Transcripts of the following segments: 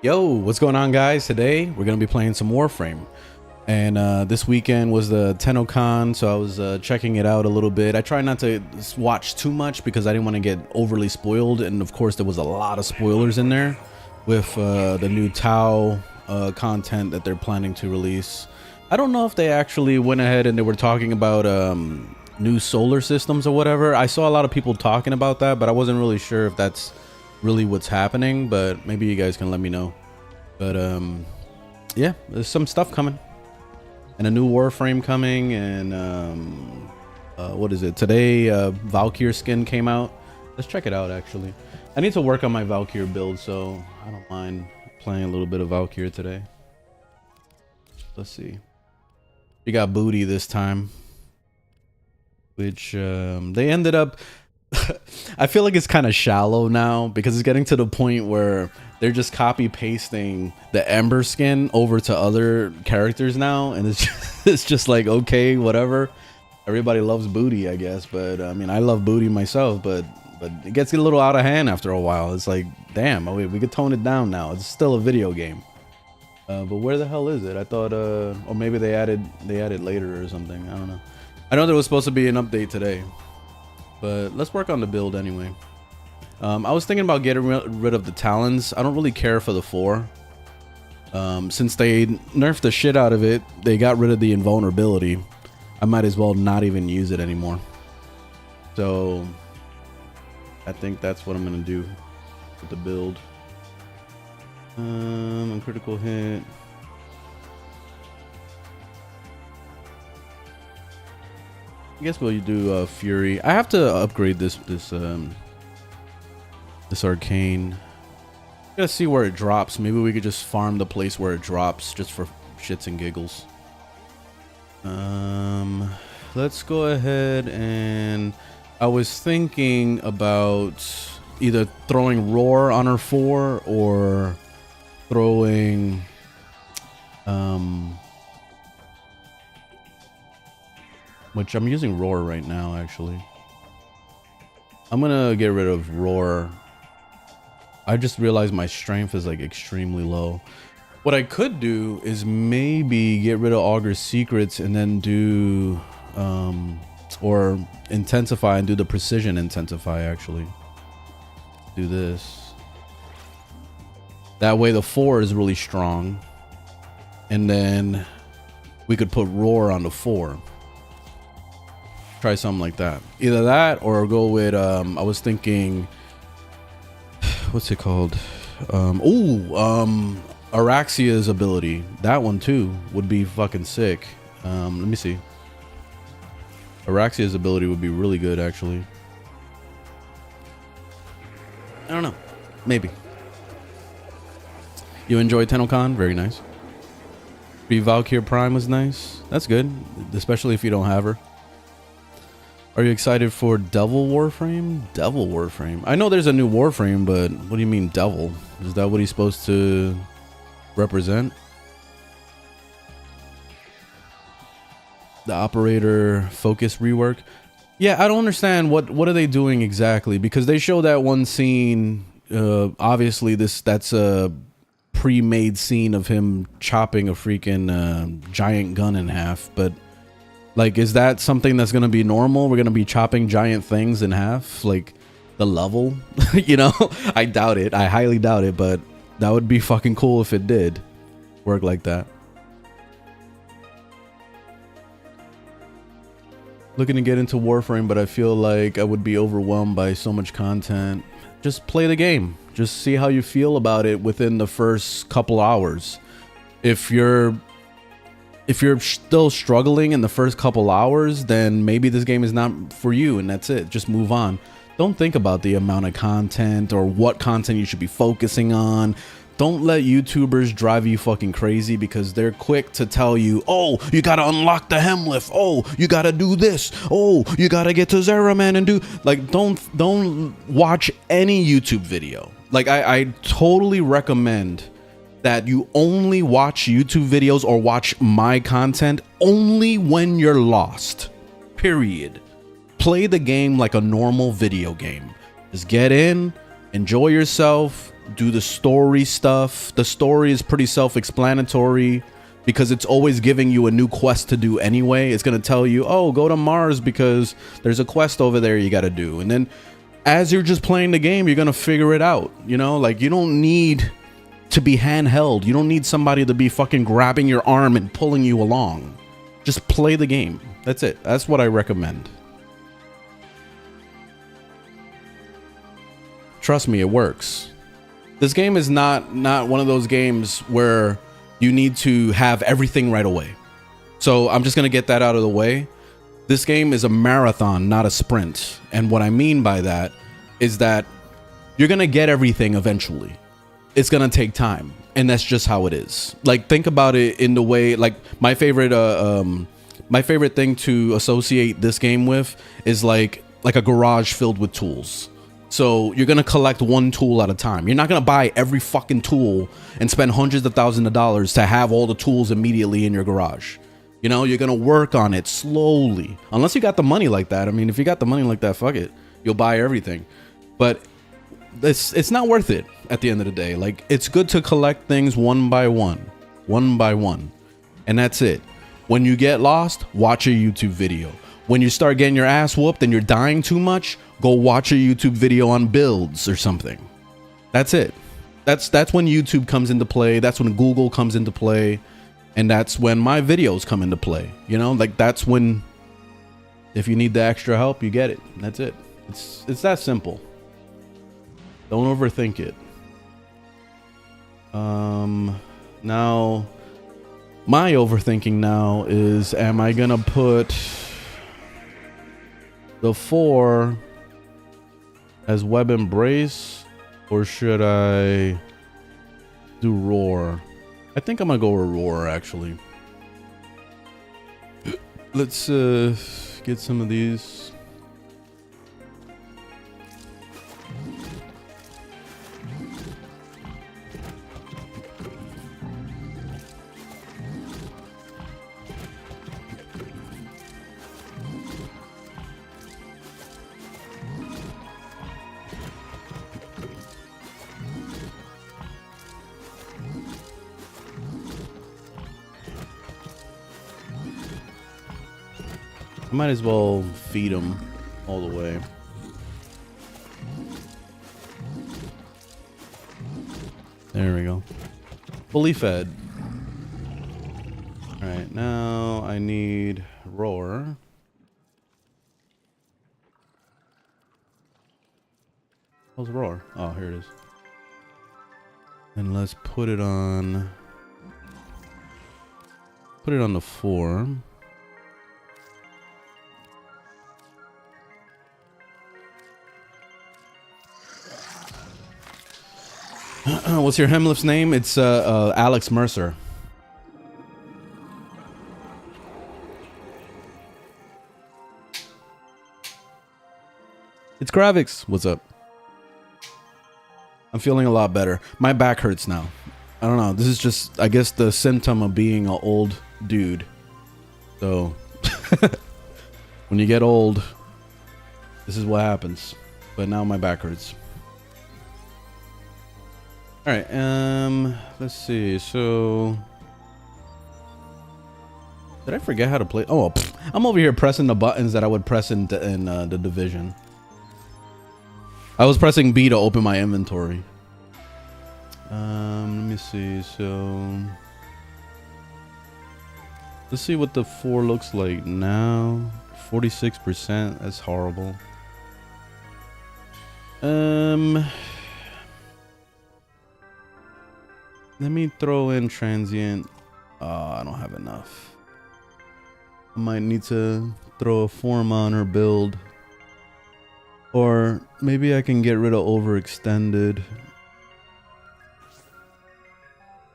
Yo, what's going on, guys? Today we're gonna be playing some Warframe, and this weekend was the Tennocon, so I was checking it out a little bit. I try not to watch too much because I didn't want to get overly spoiled, and of course there was a lot of spoilers in there with the new Tau content that they're planning to release. I don't know if they actually went ahead and they were talking about new solar systems or whatever. I saw a lot of people talking about that, but I wasn't really sure if that's really what's happening, but maybe you guys can let me know. But yeah, there's some stuff coming and a new Warframe coming, and what is it today? Valkyr skin came out. Let's check it out. Actually, I need to work on my Valkyr build, so I don't mind playing a little bit of Valkyr today. Let's see, we got booty this time, which they ended up I feel like it's kind of shallow now because it's getting to the point where they're just copy pasting the Ember skin over to other characters now, and it's just like, okay, whatever. Everybody loves booty, I guess, but I mean, I love booty myself, but it gets a little out of hand after a while. It's like, damn, we could tone it down now. It's still a video game. But where the hell is it? I thought or maybe they added later or something. I don't know. I know there was supposed to be an update today. But let's work on the build anyway. I was thinking about getting rid of the talons. I don't really care for the 4. Since they nerfed the shit out of it, they got rid of the invulnerability. I might as well not even use it anymore. So I think that's what I'm gonna do with the build. Critical hit. I guess we'll do Fury. I have to upgrade this arcane. Gotta see where it drops. Maybe we could just farm the place where it drops just for shits and giggles. Let's go ahead, and I was thinking about either throwing Roar on her 4 or throwing which I'm using Roar right now, actually. I'm gonna get rid of Roar. I just realized my strength is like extremely low. What I could do is maybe get rid of Augur's Secrets and then do or intensify and do the precision intensify, actually. Do this. That way the 4 is really strong, and then we could put Roar on the 4. Try something like that. Either that or go with I was thinking, what's it called? Araxia's ability. That one too would be fucking sick. Let me see. Araxia's ability would be really good, actually. I don't know. Maybe. You enjoyed Tennocon? Very nice. Valkyr Prime was nice. That's good, especially if you don't have her. Are you excited for Devil Warframe? Devil Warframe. I know there's a new Warframe, but what do you mean Devil? Is that what he's supposed to represent? The operator focus rework. Yeah, I don't understand what are they doing exactly, because they show that one scene. Obviously, that's a pre-made scene of him chopping a freaking giant gun in half, but. Like, is that something that's going to be normal? We're going to be chopping giant things in half? Like, the level? You know? I doubt it. I highly doubt it, but that would be fucking cool if it did work like that. Looking to get into Warframe, but I feel like I would be overwhelmed by so much content. Just play the game. Just see how you feel about it within the first couple hours. If you're still struggling in the first couple hours, then maybe this game is not for you, and that's it. Just move on. Don't think about the amount of content or what content you should be focusing on. Don't let YouTubers drive you fucking crazy because they're quick to tell you, oh, you gotta unlock the Helminth. Oh, you gotta do this. Oh, you gotta get to Zeraman and do... Like, don't watch any YouTube video. Like, I totally recommend that you only watch YouTube videos or watch my content only when you're lost. Period. Play the game like a normal video game. Just get in, enjoy yourself, do the story stuff. The story is pretty self-explanatory because it's always giving you a new quest to do anyway. It's going to tell you, oh, go to Mars because there's a quest over there you got to do. And then as you're just playing the game, you're going to figure it out. You know, like you don't need to be handheld. You don't need somebody to be fucking grabbing your arm and pulling you along. Just play the game. That's it. That's what I recommend. Trust me, it works. This game is not one of those games where you need to have everything right away. So I'm just going to get that out of the way. This game is a marathon, not a sprint. And what I mean by that is that you're going to get everything eventually. It's going to take time. And that's just how it is. Like, think about it in the way, like my favorite thing to associate this game with is like a garage filled with tools. So you're going to collect one tool at a time. You're not going to buy every fucking tool and spend hundreds of thousands of dollars to have all the tools immediately in your garage. You know, you're going to work on it slowly. Unless you got the money like that. I mean, if you got the money like that, fuck it. You'll buy everything. But it's not worth it at the end of the day. Like, it's good to collect things one by one. And that's it. When you get lost, watch a YouTube video. When you start getting your ass whooped and you're dying too much, go watch a YouTube video on builds or something. That's it. That's when YouTube comes into play. That's when Google comes into play. And that's when my videos come into play. You know, like that's when, if you need the extra help, you get it. That's it. It's that simple. Don't overthink it. Now, my overthinking now is, am I gonna put the 4 as web embrace, or should I do roar? I think I'm gonna go with roar, actually. Let's get some of these. I might as well feed them all the way. There we go. Fully fed. All right, now I need roar. What's roar? Oh, here it is. And let's put it on the 4. What's your Helminth's name? It's Alex Mercer. It's Gravix. What's up? I'm feeling a lot better. My back hurts now. I don't know. This is just, I guess, the symptom of being an old dude. So, when you get old, this is what happens. But now my back hurts. All right, let's see. So, did I forget how to play? Oh, I'm over here pressing the buttons that I would press in the Division. I was pressing B to open my inventory. Let me see. So, let's see what the 4 looks like now. 46%. That's horrible. Let me throw in transient. I don't have enough. I might need to throw a form on her build. Or maybe I can get rid of overextended.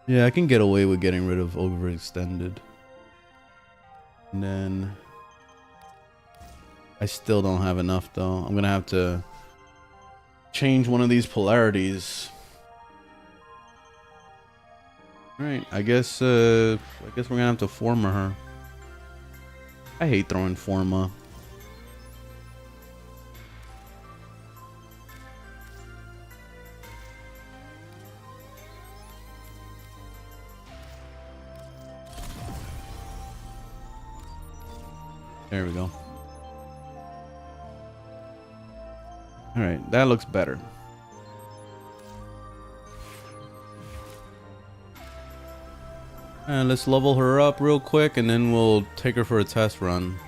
Yeah, I can get away with getting rid of overextended. And then I still don't have enough though. I'm gonna have to change one of these polarities. Alright, I guess we're gonna have to forma her. I hate throwing forma. There we go. All right, that looks better. And let's level her up real quick, and then we'll take her for a test run.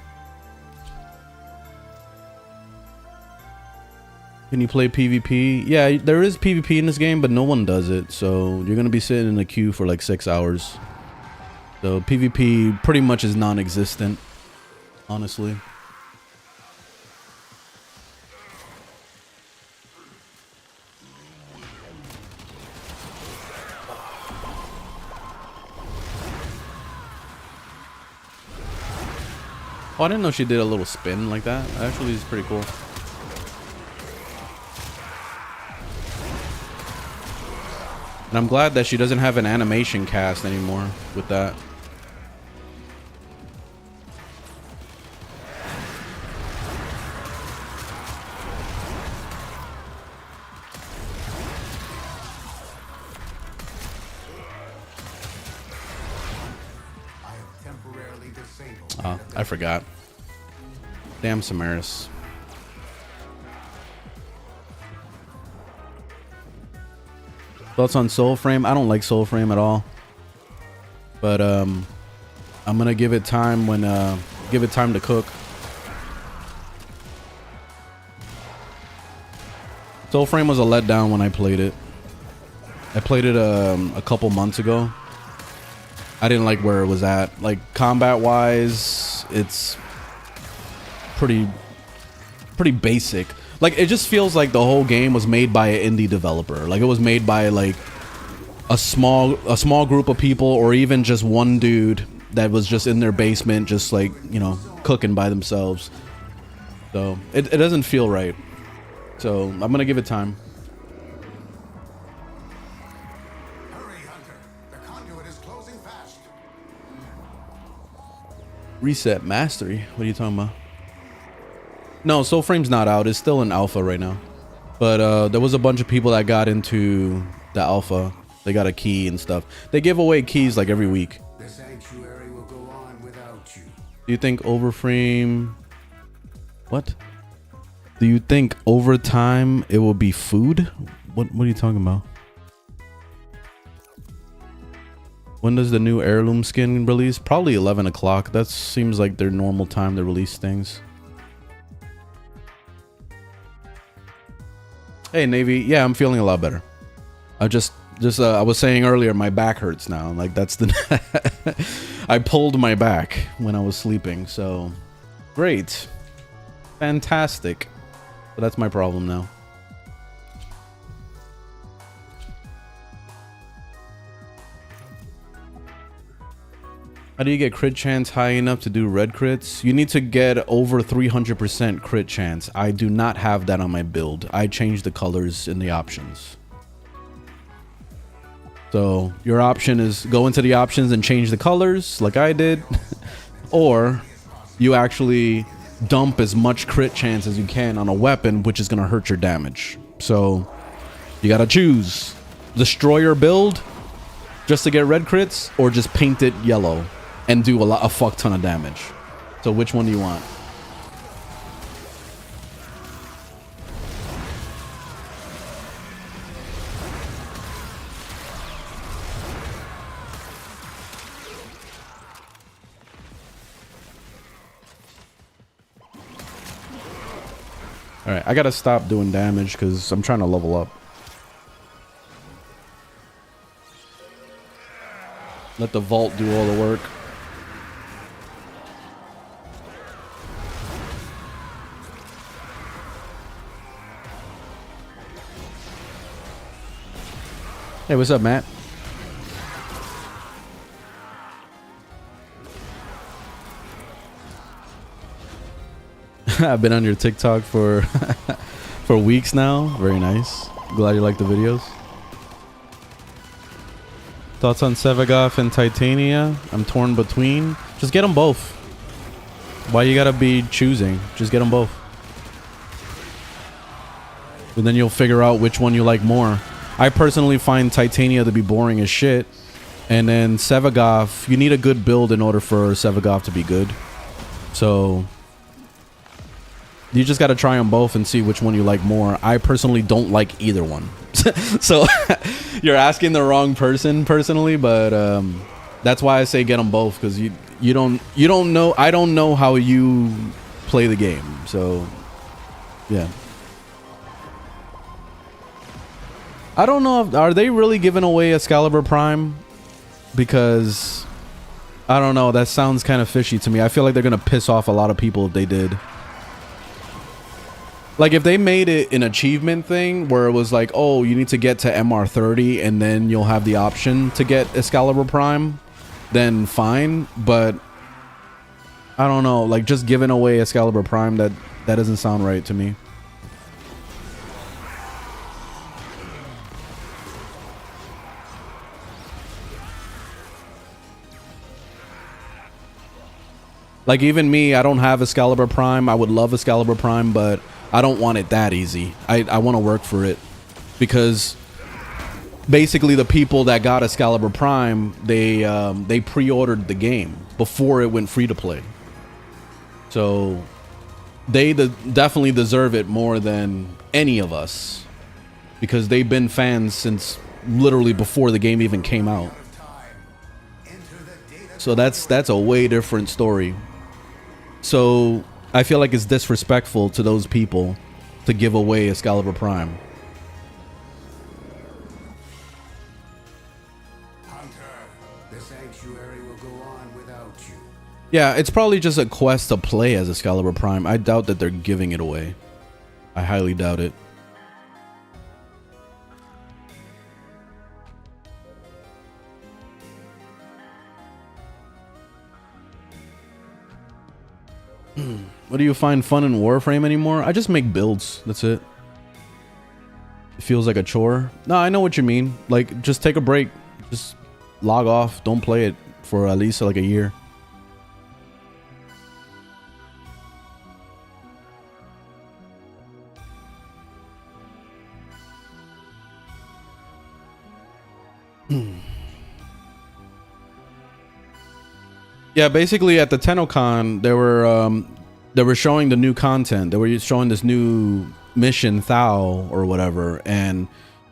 Can you play PvP? Yeah, there is PvP in this game, but no one does it. So you're going to be sitting in the queue for like 6 hours. So PvP pretty much is non-existent, honestly. Oh, I didn't know she did a little spin like that. Actually, it's pretty cool. And I'm glad that she doesn't have an animation cast anymore with that. Oh, I forgot. Damn Samaris. Thoughts on Soulframe? I don't like Soulframe at all. But I'm gonna give it time when give it time to cook. Soulframe was a letdown when I played it. I played it a couple months ago. I didn't like where it was at. Like combat wise, it's pretty basic. Like it just feels like the whole game was made by an indie developer. Like it was made by like a small group of people, or even just one dude that was just in their basement, just like, you know, cooking by themselves. So it doesn't feel right. So I'm gonna give it time. Reset mastery. What are you talking about? No, Soulframe's not out. It's still in alpha right now. But there was a bunch of people that got into the alpha. They got a key and stuff. They give away keys like every week. The sanctuary will go on without you. Do you think Overframe... What? Do you think over time it will be food? What are you talking about? When does the new heirloom skin release? Probably 11 o'clock. That seems like their normal time to release things. Hey, Navy. Yeah, I'm feeling a lot better. I I was saying earlier, my back hurts now. Like that's the... I pulled my back when I was sleeping. So great. Fantastic. But that's my problem now. How do you get crit chance high enough to do red crits? You need to get over 300% crit chance. I do not have that on my build. I changed the colors in the options. So your option is go into the options and change the colors like I did. Or you actually dump as much crit chance as you can on a weapon, which is going to hurt your damage. So you got to choose. Destroyer build just to get red crits, or just paint it yellow and do a fuck ton of damage. So which one do you want? All right, I gotta stop doing damage because I'm trying to level up. Let the vault do all the work. Hey, what's up, Matt? I've been on your TikTok for for weeks now. Very nice. Glad you like the videos. Thoughts on Sevagoth and Titania? I'm torn between. Just get them both. Why you gotta be choosing? Just get them both. And then you'll figure out which one you like more. I personally find Titania to be boring as shit. And then Sevagoth, you need a good build in order for Sevagoth to be good. So you just got to try them both and see which one you like more. I personally don't like either one. So you're asking the wrong person personally, but that's why I say get them both, because you don't know. I don't know how you play the game. So yeah. I don't know if, are they really giving away Excalibur Prime? Because I don't know, that sounds kind of fishy to me. I feel like they're gonna piss off a lot of people if they did. Like if they made it an achievement thing where it was like, oh, you need to get to MR30 and then you'll have the option to get Excalibur Prime, then fine. But I don't know, like just giving away Excalibur Prime, that doesn't sound right to me. Like even me, I don't have Excalibur Prime. I would love Excalibur Prime, but I don't want it that easy. I want to work for it, because basically the people that got Excalibur Prime, they pre-ordered the game before it went free to play. So they definitely deserve it more than any of us, because they've been fans since literally before the game even came out. So that's a way different story. So I feel like it's disrespectful to those people to give away Excalibur Prime. Hunter, the sanctuary will go on without you. Yeah, it's probably just a quest to play as Excalibur Prime. I doubt that they're giving it away. I highly doubt it. What do you find fun in Warframe anymore? I just make builds. That's it. It feels like a chore. No, I know what you mean. Like, just take a break. Just log off. Don't play it for at least like a year. Yeah, basically at the Tennocon, they were showing the new content. They were showing this new mission, Thou or whatever, and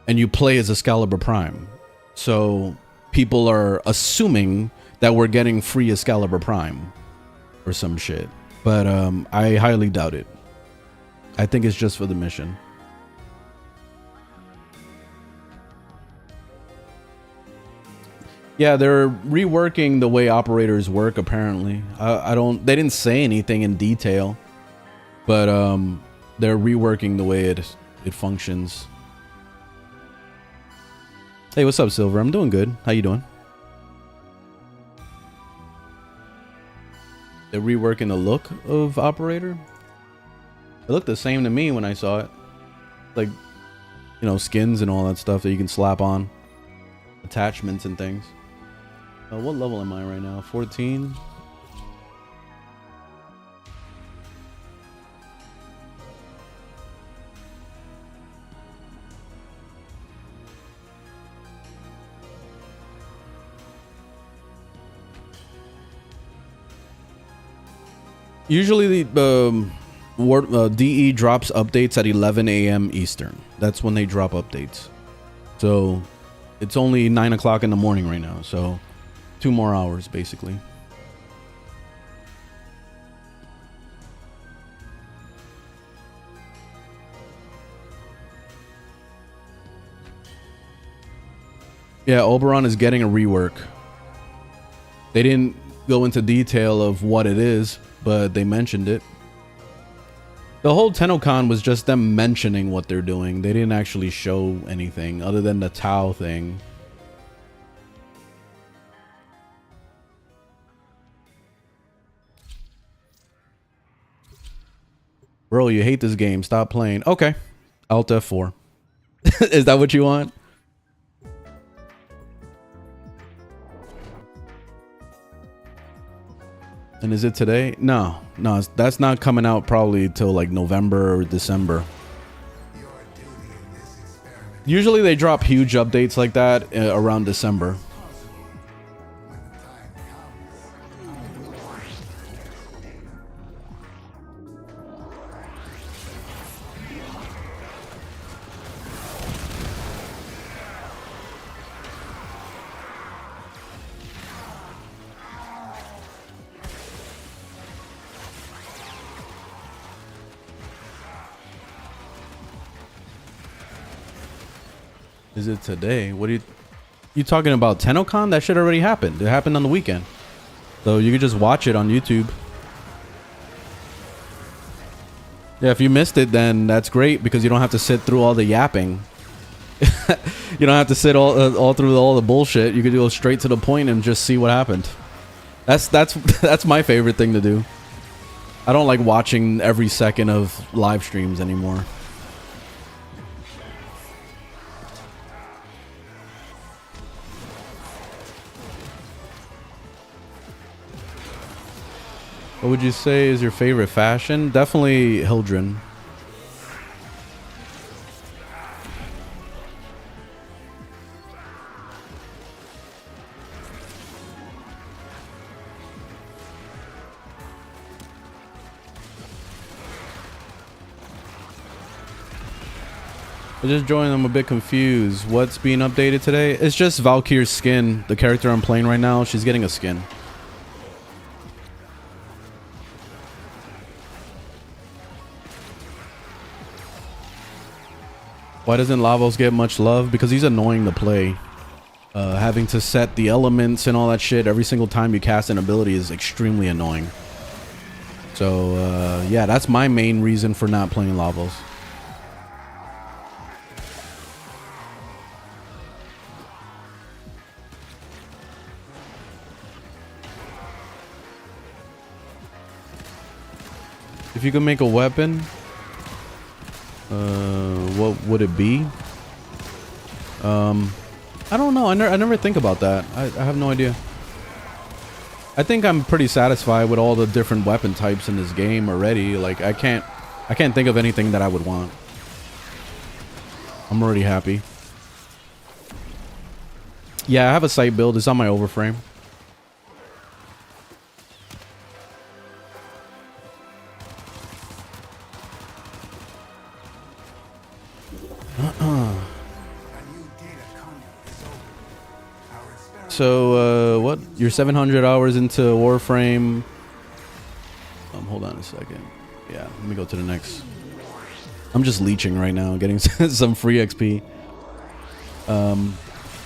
you play as Excalibur Prime. So people are assuming that we're getting free Excalibur Prime or some shit. But I highly doubt it. I think it's just for the mission. Yeah, they're reworking the way operators work, apparently. They didn't say anything in detail, but they're reworking the way it functions. Hey, what's up, Silver? I'm doing good. How you doing? They're reworking the look of operator. It looked the same to me when I saw it. Like, you know, skins and all that stuff that you can slap on. Attachments and things. What level am I right now? 14? Usually the DE drops updates at 11 a.m. Eastern. That's when they drop updates. So it's only 9 o'clock in the morning right now. So 2 more hours, basically. Yeah, Oberon is getting a rework. They didn't go into detail of what it is, but they mentioned it. The whole Tennocon was just them mentioning what they're doing. They didn't actually show anything other than the Tau thing. Bro, you hate this game. Stop playing. Okay. Alt F4. Is that what you want? And is it today? No, that's not coming out probably till like November or December. Usually they drop huge updates like that around December. Is it today? What are you talking about? Tennocon? That shit already happened. It happened on the weekend. So you could just watch it on YouTube. Yeah, if you missed it, then that's great because you don't have to sit through all the yapping. You don't have to sit all through all the bullshit. You could go straight to the point and just see what happened. That's my favorite thing to do. I don't like watching every second of live streams anymore. What would you say is your favorite fashion? Definitely Hildren. I just joined. I'm a bit confused. What's being updated today? It's just Valkyr's skin. The character I'm playing right now, she's getting a skin. Why doesn't Lavos get much love? Because he's annoying to play. Having to set the elements and all that shit every single time you cast an ability is extremely annoying. So, yeah, that's my main reason for not playing Lavos. If you could make a weapon, what would it be? I don't know. I never think about that. I have no idea. I think I'm pretty satisfied with all the different weapon types in this game already. Like I can't think of anything that I would want. I'm already happy. Yeah, I have a sight build. It's on my overframe. So, what? You're 700 hours into Warframe. Hold on a second. Yeah, let me go to the next. I'm just leeching right now, getting some free XP.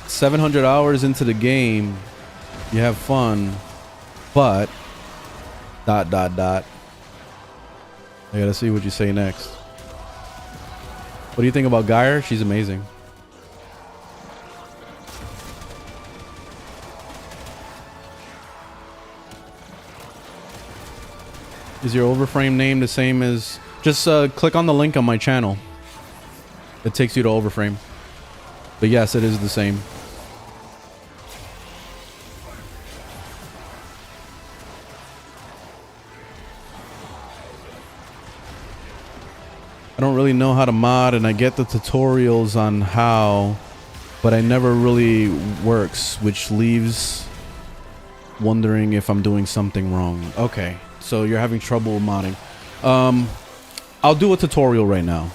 700 hours into the game. You have fun, but... ... I gotta see what you say next. What do you think about Gyre? She's amazing. Is your overframe name the same as... Just click on the link on my channel. It takes you to overframe. But yes, it is the same. I don't really know how to mod, and I get the tutorials on how, but I never really works, which leaves wondering if I'm doing something wrong. Okay, so you're having trouble modding. I'll do a tutorial right now.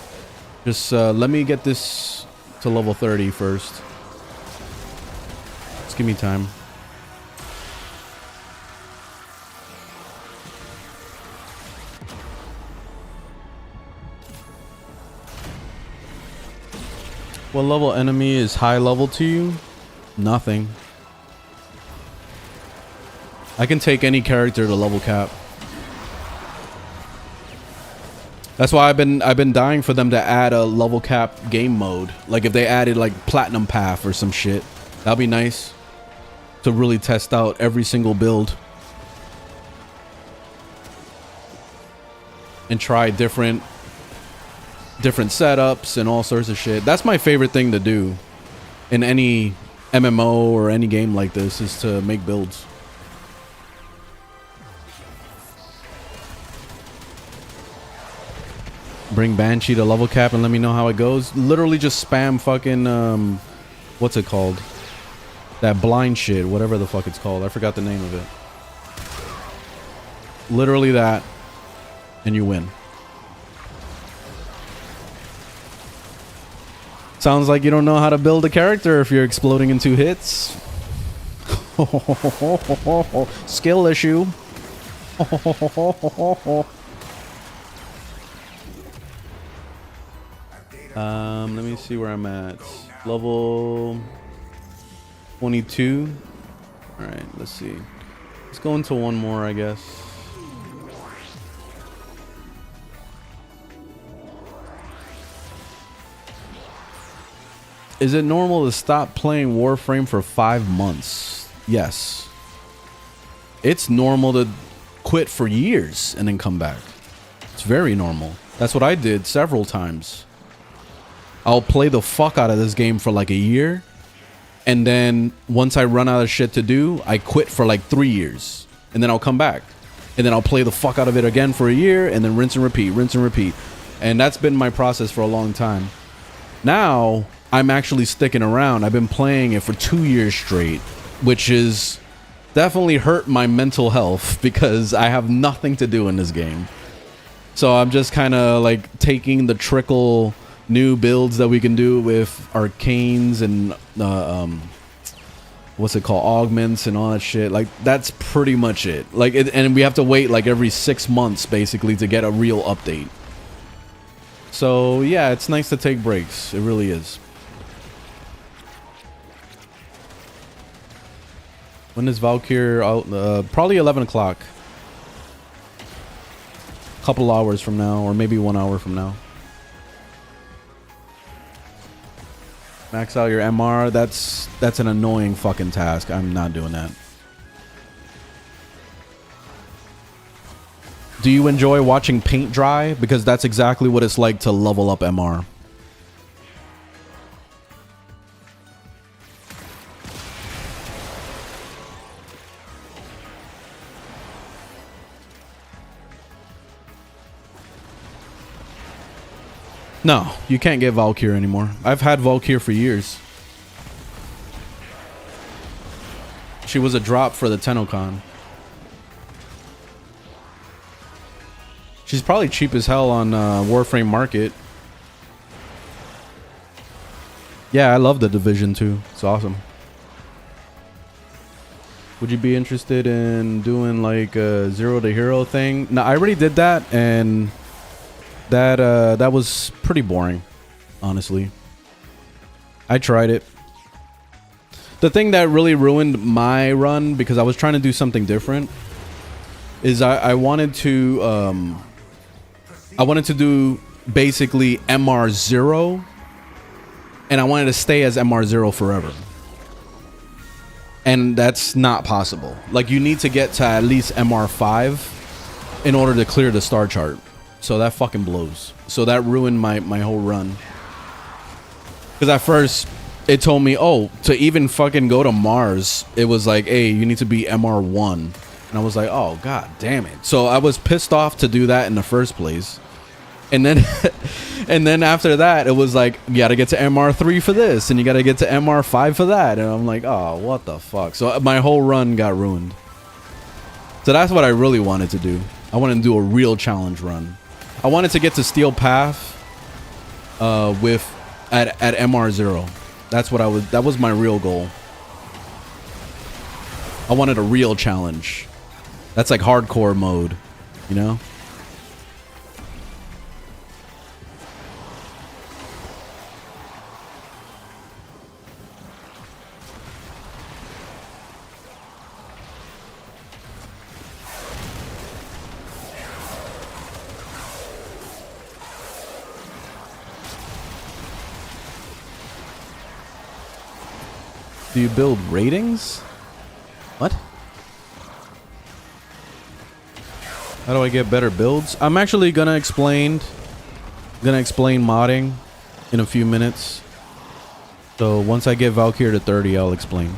Just let me get this to level 30 first. Just give me time. What level enemy is high level to you? Nothing. I can take any character to level cap. That's why I've been dying for them to add a level cap game mode. Like if they added like Platinum Path or some shit. That'd be nice. To really test out every single build. And try different setups and all sorts of shit. That's my favorite thing to do in any MMO or any game like this, is to make builds. Bring Banshee to level cap and let me know how it goes. Literally just spam fucking what's it called? That blind shit, whatever the fuck it's called. I forgot the name of it. Literally that, and you win. Sounds like you don't know how to build a character if you're exploding in 2 hits. Skill issue. Let me see where I'm at. Level 22. All right, let's see. Let's go into one more, I guess. Is it normal to stop playing Warframe for 5 months? Yes. It's normal to quit for years and then come back. It's very normal. That's what I did several times. I'll play the fuck out of this game for like a year, and then once I run out of shit to do, I quit for like 3 years, and then I'll come back, and then I'll play the fuck out of it again for a year, and then rinse and repeat, rinse and repeat. And that's been my process for a long time. Now I'm actually sticking around. I've been playing it for 2 years straight, which is definitely hurt my mental health because I have nothing to do in this game. So I'm just kind of like taking the trickle new builds that we can do with arcanes and what's it called, augments and all that shit. Like that's pretty much it. Like and we have to wait like every 6 months basically to get a real update. So yeah, it's nice to take breaks. It really is. When is Valkyr out? Probably 11 o'clock. Couple hours from now, or maybe 1 hour from now. Max out your MR. That's an annoying fucking task. I'm not doing that. Do you enjoy watching paint dry? Because that's exactly what it's like to level up MR. No, you can't get Valkyr anymore. I've had Valkyr for years. She was a drop for the Tennocon. She's probably cheap as hell on Warframe Market. Yeah, I love the Division too. It's awesome. Would you be interested in doing like a zero to hero thing? No, I already did that, and that was pretty boring, honestly. I tried it. The thing that really ruined my run, because I was trying to do something different, is I wanted to do basically MR0, and I wanted to stay as MR0 forever. And that's not possible. Like, you need to get to at least MR5 in order to clear the star chart. So that fucking blows. So that ruined my whole run. Because at first, it told me, oh, to even fucking go to Mars, it was like, hey, you need to be MR1. And I was like, oh, god damn it. So I was pissed off to do that in the first place. And then and then after that, it was like, you gotta get to MR3 for this, and you gotta get to MR5 for that. And I'm like, oh, what the fuck? So my whole run got ruined. So that's what I really wanted to do. I wanted to do a real challenge run. I wanted to get to Steel Path at MR0. That's what that was my real goal. I wanted a real challenge. That's like hardcore mode, you know? Do you build ratings? What? How do I get better builds? I'm actually gonna explain modding in a few minutes. So once I get Valkyr to 30, I'll explain.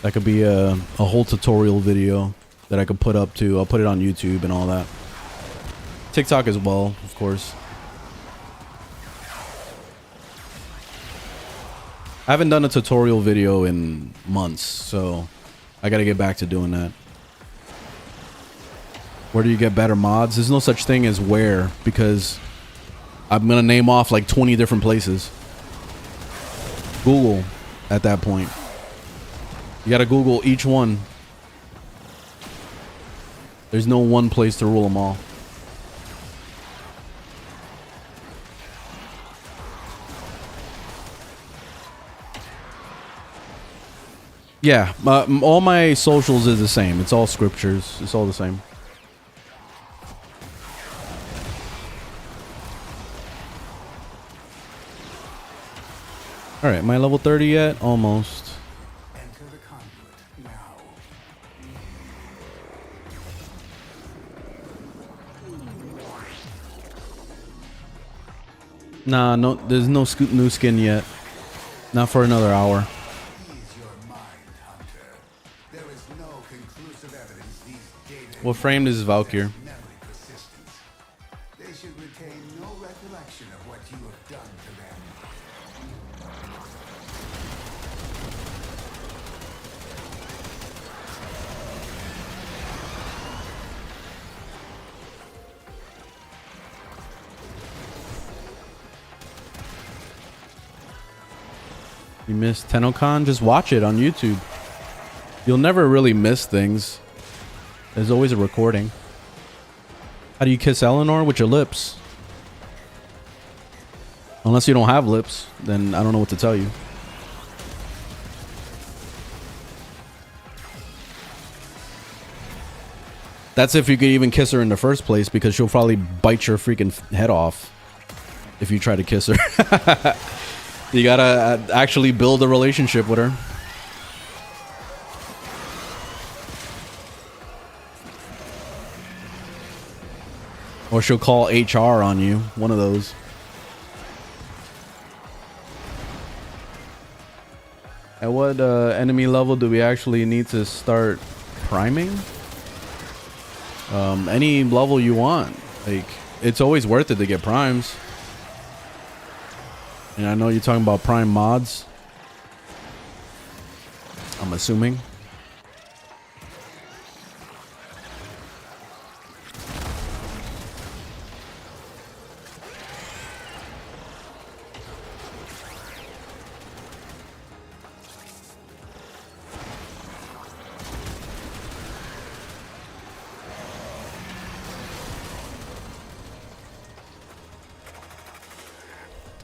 That could be a whole tutorial video that I could put up too. I'll put it on YouTube and all that. TikTok as well, of course. I haven't done a tutorial video in months, so I gotta get back to doing that. Where do you get better mods? There's no such thing as where, because I'm gonna name off like 20 different places. Google at that point. You gotta Google each one. There's no one place to rule them all. Yeah, all my socials is the same. It's all scriptures. It's all the same. All right, am I level 30 yet? Almost. Enter the conduit now. Nah, no, there's no new skin yet. Not for another hour. Ease your mind, Hunter. There is no conclusive evidence these data What frame is Valkyr? memory persistence. They should retain no recollection of what you have done to them. You missed Tennocon? Just watch it on YouTube. You'll never really miss things. There's always a recording. How do you kiss Eleanor? With your lips. Unless you don't have lips, then I don't know what to tell you. That's if you could even kiss her in the first place, because she'll probably bite your freaking head off if you try to kiss her. You gotta actually build a relationship with her. Or she'll call HR on you. One of those. At what enemy level do we actually need to start priming? Any level you want. Like, it's always worth it to get primes. And I know you're talking about prime mods. I'm assuming.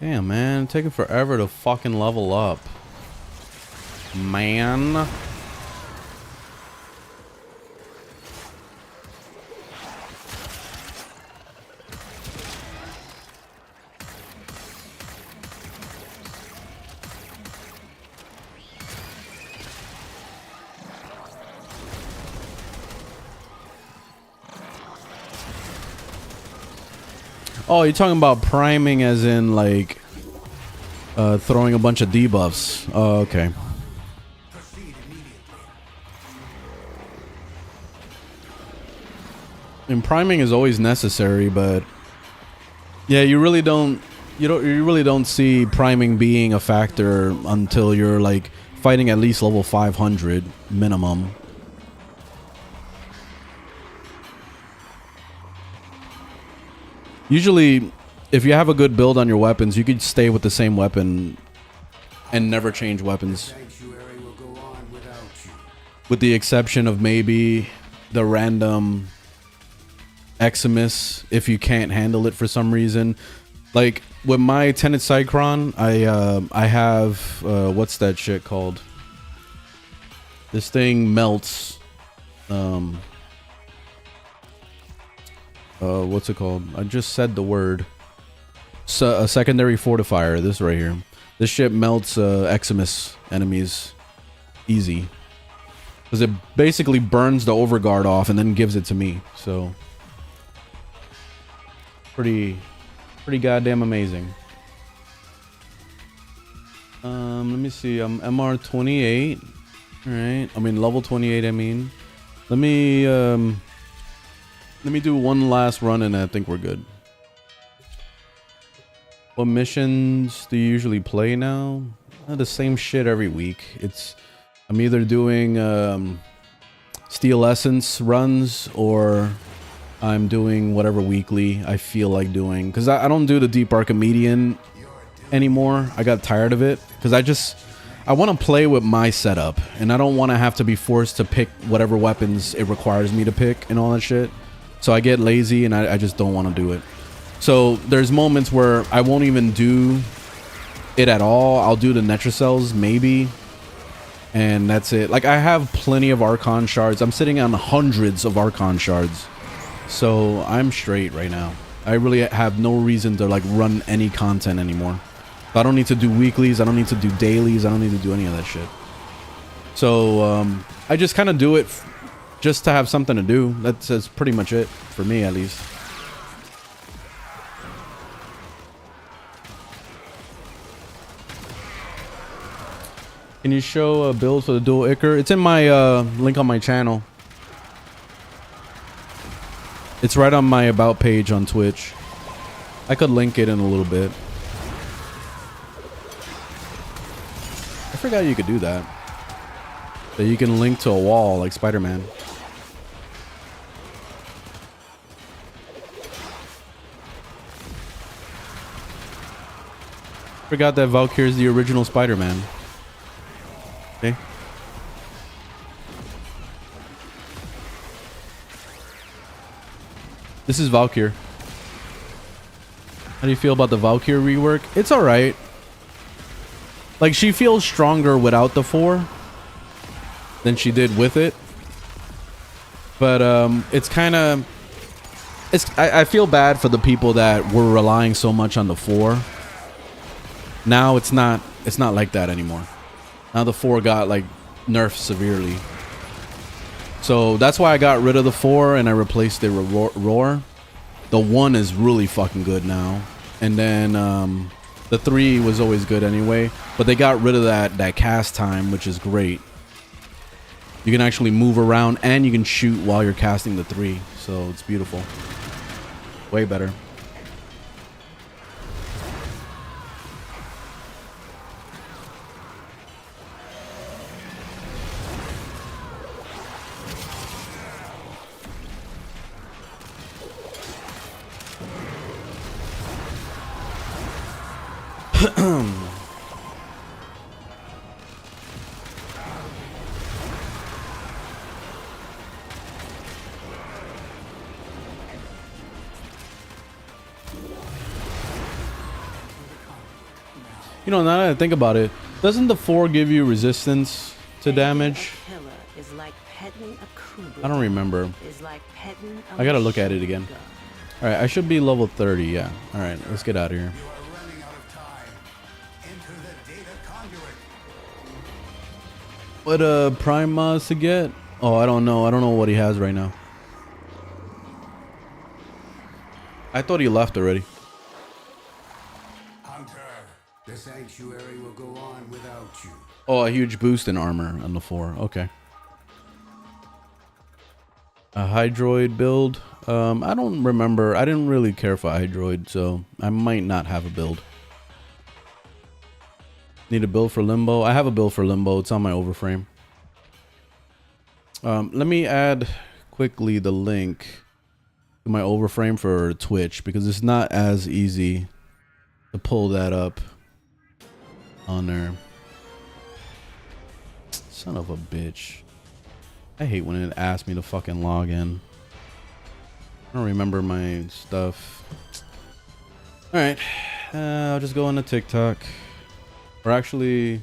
Damn, man, taking forever to fucking level up. Man. Oh, you're talking about priming as in like throwing a bunch of debuffs. Oh, okay. Proceed immediately. And priming is always necessary, but yeah, you really don't see priming being a factor until you're like fighting at least level 500 minimum. Usually, if you have a good build on your weapons, you could stay with the same weapon and never change weapons. Sanctuary will go on without you. With the exception of maybe the random Eximus, if you can't handle it for some reason. Like, with my Tenet Cycron, I have, what's that shit called? This thing melts, what's it called? I just said the word. So, a secondary fortifier, this right here. This shit melts Eximus enemies easy. Because it basically burns the overguard off and then gives it to me. So, pretty goddamn amazing. Let me see. I'm MR 28. Alright. I mean, level 28, I mean. Let me do one last run and I think we're good. What missions do you usually play now? The same shit every week. I'm either doing Steel Essence runs or I'm doing whatever weekly I feel like doing. Because I don't do the Deep Archimedean anymore. I got tired of it. Because I want to play with my setup. And I don't want to have to be forced to pick whatever weapons it requires me to pick and all that shit. So I get lazy and I just don't want to do it. So there's moments where I won't even do it at all. I'll do the Netracells maybe. and that's it. Like, I have plenty of Archon shards. I'm sitting on hundreds of Archon shards, so I'm straight right now. I really have no reason to like run any content anymore. I don't need to do weeklies. I don't need to do dailies. I don't need to do any of that shit. So I just kind of do it just to have something to do. That's pretty much it for me, at least. Can you show a build for the dual Ichor? It's in my link on my channel. It's right on my about page on Twitch. I could link it in a little bit. I forgot you could do that. That you can link to a wall like Spider-Man. Forgot that Valkyr is the original Spider-Man. Okay. This is Valkyr. How do you feel about the Valkyr rework? It's alright. Like, she feels stronger without the 4 than she did with it. But it's kind of... I feel bad for the people that were relying so much on the 4. Now it's not like that anymore. Now the 4 got like nerfed severely. So that's why I got rid of the 4 and I replaced it with Roar. The 1 is really fucking good now. And then the 3 was always good anyway. But they got rid of that cast time, which is great. You can actually move around and you can shoot while you're casting the 3. So it's beautiful. Way better. You know, now that I think about it, doesn't the 4 give you resistance to damage? I don't remember. I gotta look at it again. Alright, I should be level 30, yeah. Alright, let's get out of here. What Prime mods to get? Oh, I don't know. I don't know what he has right now. I thought he left already. The sanctuary will go on without you. Oh, a huge boost in armor on the 4. Okay. A Hydroid build. I don't remember. I didn't really care for Hydroid, so I might not have a build. Need a build for Limbo. I have a build for Limbo. It's on my overframe. Let me add quickly the link to my overframe for Twitch because it's not as easy to pull that up on there. Son of a bitch. I hate when it asks me to fucking log in. I don't remember my stuff. Alright. I'll just go into TikTok. Or actually...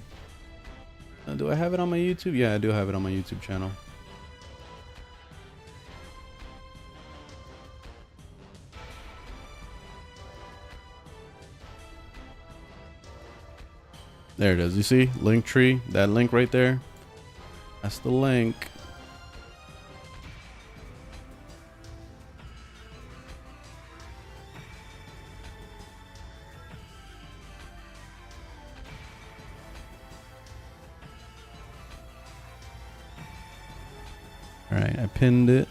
do I have it on my YouTube? Yeah, I do have it on my YouTube channel. There it is. You see? Linktree. That link right there. That's the link. All right, I pinned it.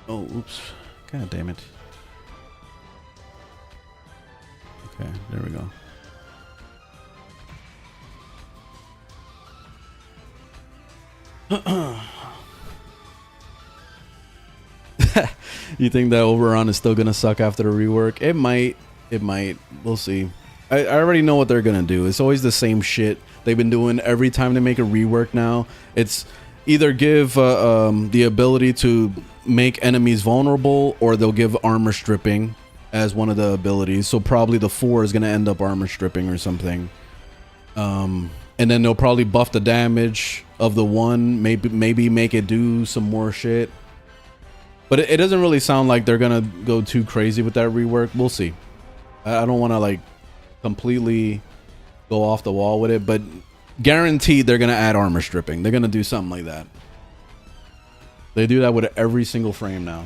Oh, oops. God damn it. Okay, there we go. You think that Oberon is still gonna suck after the rework? It might. It might. We'll see. I already know what they're gonna do. It's always the same shit they've been doing every time they make a rework now. It's either give the ability to make enemies vulnerable, or they'll give armor stripping as one of the abilities. So probably the 4 is gonna end up armor stripping or something. And then they'll probably buff the damage of the 1, maybe make it do some more shit. But it doesn't really sound like they're gonna go too crazy with that rework. We'll see. I don't want to like completely go off the wall with it, but guaranteed they're gonna add armor stripping. They're gonna do something like that. They do that with every single frame now.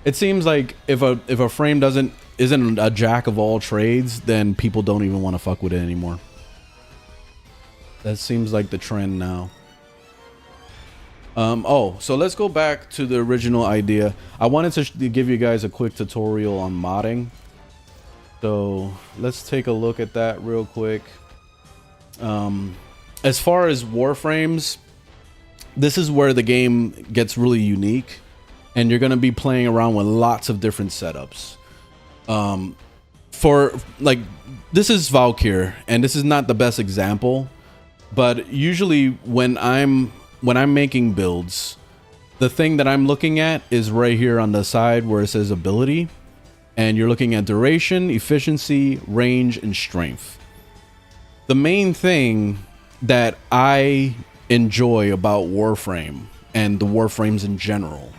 It seems like if a frame isn't a jack of all trades, then people don't even want to fuck with it anymore. That seems like the trend now. Oh, so let's go back to the original idea. I wanted to give you guys a quick tutorial on modding. So let's take a look at that real quick. As far as Warframes, this is where the game gets really unique, and you're going to be playing around with lots of different setups. For like, this is Valkyr, and this is not the best example, but usually when I'm making builds, the thing that I'm looking at is right here on the side where it says ability, and you're looking at duration, efficiency, range, and strength. The main thing that I enjoy about Warframe and the Warframes in general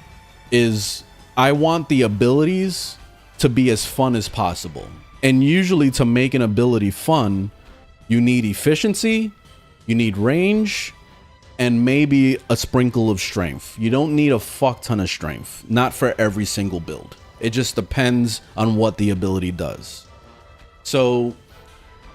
is I want the abilities to be as fun as possible. And usually to make an ability fun, you need efficiency, you need range, and maybe a sprinkle of strength. You don't need a fuck ton of strength, not for every single build. It just depends on what the ability does. So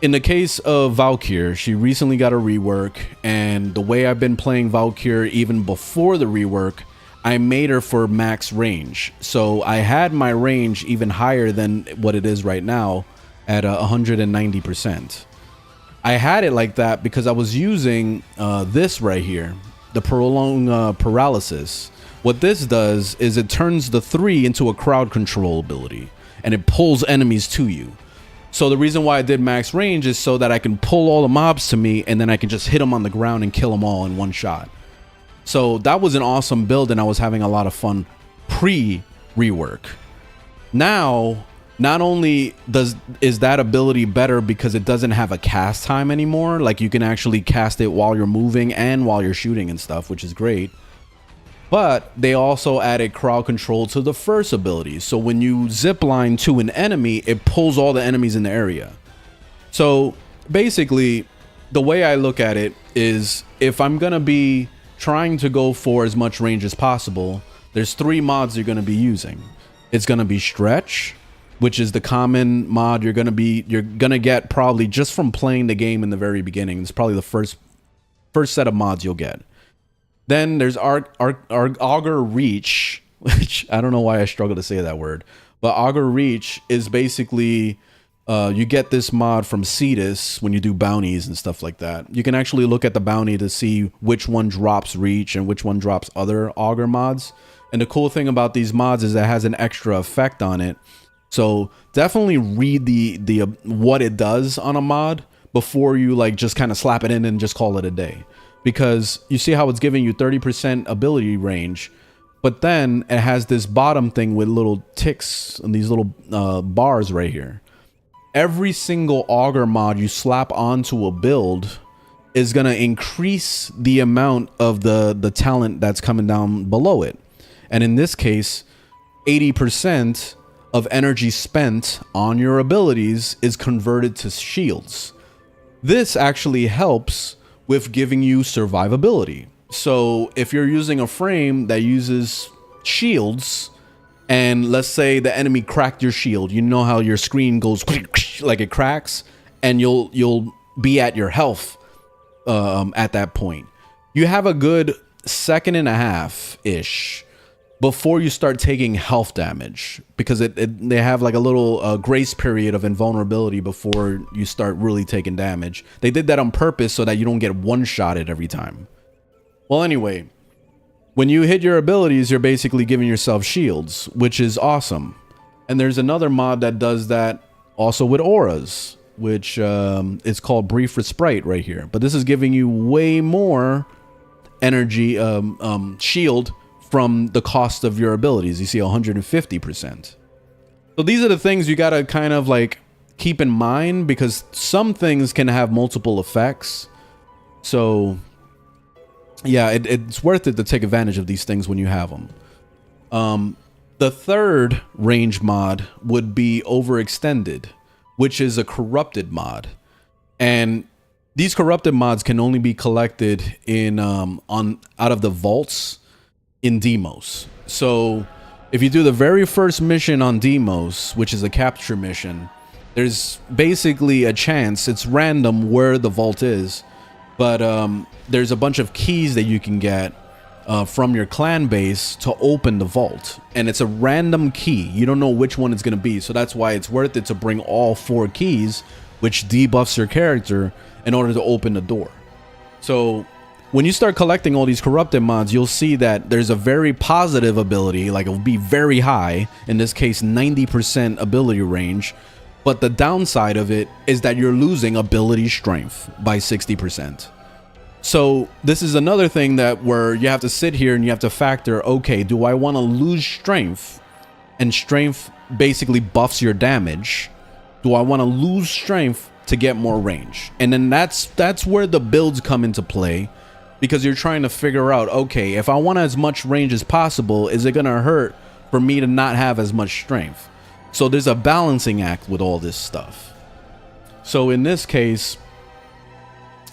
in the case of Valkyr, she recently got a rework, and the way I've been playing Valkyr even before the rework, I made her for max range. So I had my range even higher than what it is right now at 190%. I had it like that because I was using this right here, the prolonged paralysis. What this does is it turns the 3 into a crowd control ability, and it pulls enemies to you. So the reason why I did max range is so that I can pull all the mobs to me, and then I can just hit them on the ground and kill them all in one shot. So that was an awesome build, and I was having a lot of fun pre-rework. Now, not only is that ability better because it doesn't have a cast time anymore, like you can actually cast it while you're moving and while you're shooting and stuff, which is great. But they also added crowd control to the first ability. So when you zipline to an enemy, it pulls all the enemies in the area. So basically, the way I look at it is if I'm going to be trying to go for as much range as possible, there's 3 mods you're going to be using. It's going to be stretch, which is the common mod you're gonna get probably just from playing the game in the very beginning. It's probably the first set of mods you'll get. Then there's Augur Reach, which I don't know why I struggle to say that word, but Augur Reach is basically you get this mod from Cetus when you do bounties and stuff like that. You can actually look at the bounty to see which one drops Reach and which one drops other Augur mods. And the cool thing about these mods is it has an extra effect on it. So definitely read the what it does on a mod before you like just kind of slap it in and just call it a day. Because you see how it's giving you 30% ability range, but then it has this bottom thing with little ticks and these little bars right here. Every single Augur mod you slap onto a build is going to increase the amount of the talent that's coming down below it. And in this case, 80% of energy spent on your abilities is converted to shields. This actually helps with giving you survivability. So if you're using a frame that uses shields, and let's say the enemy cracked your shield, you know how your screen goes like it cracks, and you'll be at your health at that point. You have a good 1.5 seconds-ish before you start taking health damage, because they have like a little grace period of invulnerability before you start really taking damage. They did that on purpose so that you don't get one-shotted every time. Well, anyway, when you hit your abilities, you're basically giving yourself shields, which is awesome. And there's another mod that does that Also with auras, which is called Brief Respite right here. But this is giving you way more energy shield from the cost of your abilities. You see 150%. So these are the things you gotta kind of like keep in mind, because some things can have multiple effects. So yeah, it's worth it to take advantage of these things when you have them. The third range mod would be Overextended, which is a corrupted mod. And these corrupted mods can only be collected in out of the vaults in Demos. So if you do the very first mission on Demos, which is a capture mission, there's basically a chance, it's random where the vault is, but there's a bunch of keys that you can get from your clan base to open the vault, and it's a random key. You don't know which one it's going to be, so that's why it's worth it to bring all 4 keys, which debuffs your character in order to open the door. So when you start collecting all these corrupted mods, you'll see that there's a very positive ability, like it'll be very high, in this case 90% ability range, but the downside of it is that you're losing ability strength by 60%. So this is another thing that where you have to sit here and you have to factor, okay, do I want to lose strength? And strength basically buffs your damage. Do I want to lose strength to get more range? And then that's where the builds come into play, because you're trying to figure out, okay, if I want as much range as possible, is it going to hurt for me to not have as much strength? So there's a balancing act with all this stuff. So in this case,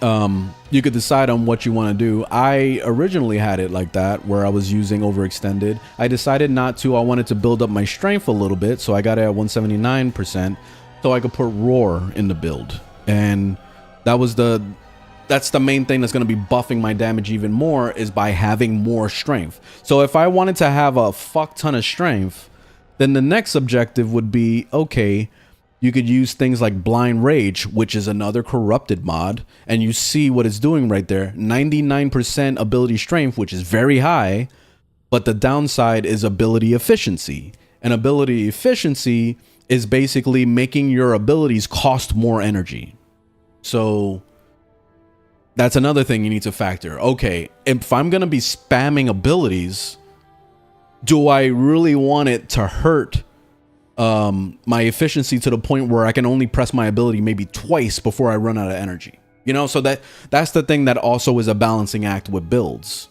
you could decide on what you want to do. I originally had it like that, where I was using Overextended. I decided not to. I wanted to build up my strength a little bit, so I got it at 179%, so I could put Roar in the build. And that's the main thing that's going to be buffing my damage even more, is by having more strength. So if I wanted to have a fuck ton of strength, then the next objective would be, okay, you could use things like Blind Rage, which is another corrupted mod, and you see what it's doing right there. 99% ability strength, which is very high, but the downside is ability efficiency. And ability efficiency is basically making your abilities cost more energy. So that's another thing you need to factor. Okay, if I'm going to be spamming abilities, do I really want it to hurt my efficiency to the point where I can only press my ability maybe twice before I run out of energy? You know, so that's the thing that also is a balancing act with builds.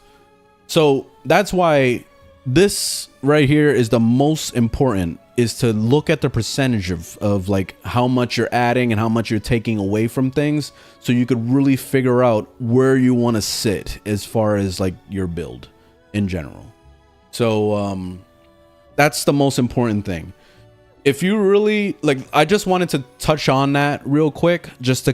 So that's why this right here is the most important, is to look at the percentage of like how much you're adding and how much you're taking away from things, so you could really figure out where you want to sit as far as like your build in general. So that's the most important thing. If you really like, I just wanted to touch on that real quick, just to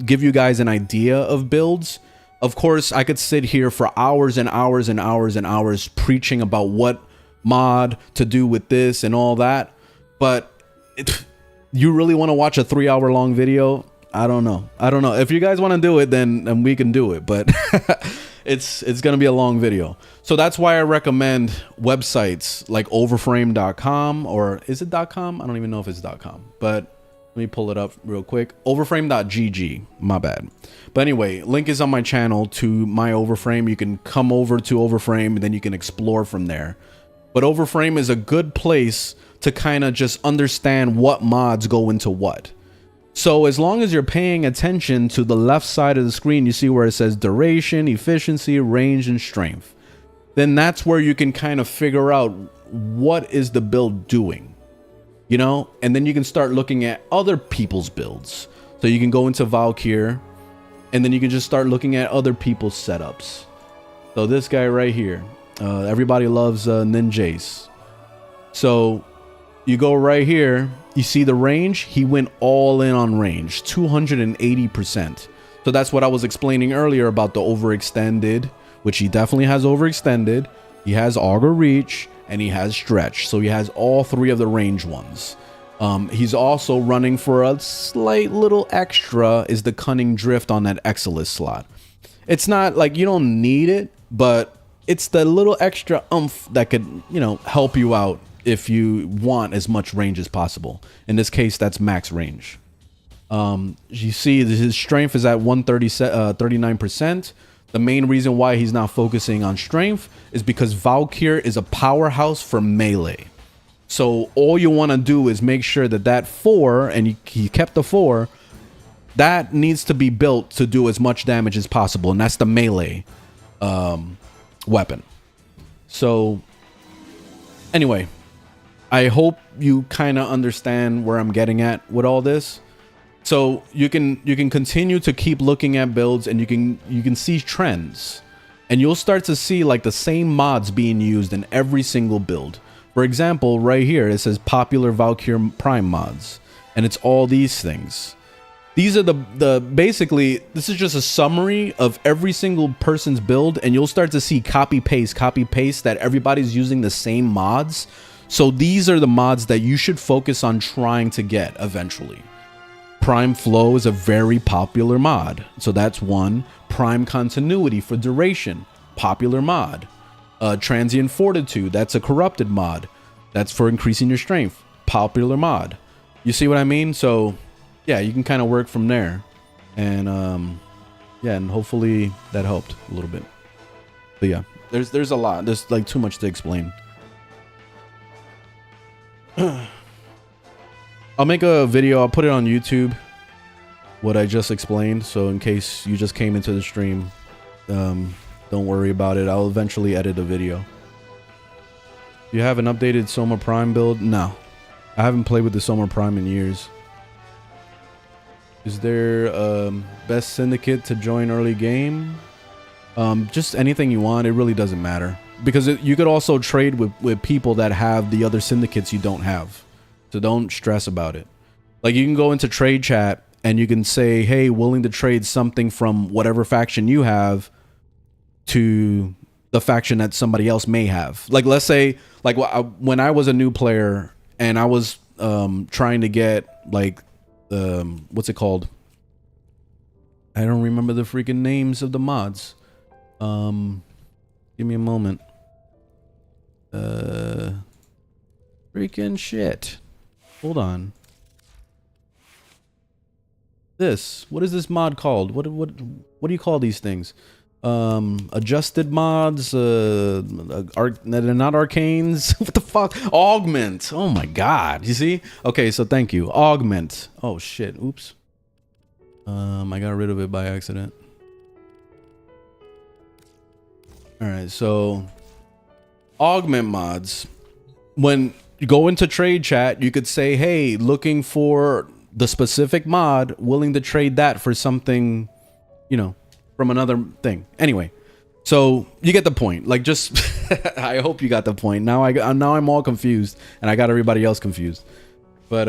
give you guys an idea of builds. Of course, I could sit here for hours and hours and hours and hours preaching about what mod to do with this and all that, but you really want to watch a 3-hour long video? I don't know. If you guys want to do it, then we can do it, but it's gonna be a long video. So that's why I recommend websites like overframe.com, or is it .com? I don't even know if it's .com, but let me pull it up real quick. Overframe.gg, my bad. But anyway, link is on my channel to my Overframe. You can come over to Overframe and then you can explore from there. But Overframe is a good place to kind of just understand what mods go into what. So as long as you're paying attention to the left side of the screen, you see where it says duration, efficiency, range, and strength. Then that's where you can kind of figure out what is the build doing, you know? And then you can start looking at other people's builds. So you can go into Valkyr, and then you can just start looking at other people's setups. So this guy right here, everybody loves Ninjace. So you go right here, you see the range. He went all in on range, 280%. So that's what I was explaining earlier about the Overextended, which he definitely has Overextended. He has Augur Reach, and he has Stretch. So he has all 3 of the range ones. He's also running for a slight little extra, is the Cunning Drift on that Excalibur slot. It's not like you don't need it, but it's the little extra oomph that could, you know, help you out if you want as much range as possible. In this case, that's max range. You see his strength is at 39%. The main reason why he's not focusing on strength is because Valkyr is a powerhouse for melee. So all you want to do is make sure that that 4, and he kept the 4, that needs to be built to do as much damage as possible, and that's the melee weapon. So anyway, I hope you kind of understand where I'm getting at with all this. So you can continue to keep looking at builds, and you can see trends, and you'll start to see like the same mods being used in every single build. For example, right here it says popular Valkyr Prime mods, and it's all these things. These are the basically, this is just a summary of every single person's build, and you'll start to see copy paste that everybody's using the same mods. So these are the mods that you should focus on trying to get eventually. Prime Flow is a very popular mod, so that's one. Prime Continuity for duration, popular mod. Transient Fortitude, that's a corrupted mod. That's for increasing your strength, popular mod. You see what I mean? So yeah, you can kind of work from there, and yeah, and hopefully that helped a little bit. But yeah, there's a lot. There's like too much to explain. I'll make a video. I'll put it on YouTube, what I just explained. So in case you just came into the stream, don't worry about it. I'll eventually edit a video. You have an updated Soma Prime build? No, I haven't played with the Soma Prime in years. Is there best syndicate to join early game? Just anything you want. It really doesn't matter, because you could also trade with people that have the other syndicates you don't have. So don't stress about it. Like, you can go into trade chat and you can say, hey, willing to trade something from whatever faction you have to the faction that somebody else may have. Like, let's say, like, when I was a new player and I was trying to get, like, what's it called? I don't remember the freaking names of the mods. Give me a moment. Freaking shit. Hold on. What is this mod called? What do you call these things? Adjusted mods, they're not arcanes. What the fuck? Augment. Oh my god. You see? Okay, so thank you. Augment. Oh shit. Oops. I got rid of it by accident. All right, so augment mods. When you go into trade chat, you could say, hey, looking for the specific mod, willing to trade that for something, you know, from another thing. Anyway, so you get the point. Like, just I hope you got the point. Now I'm all confused, and I got everybody else confused. But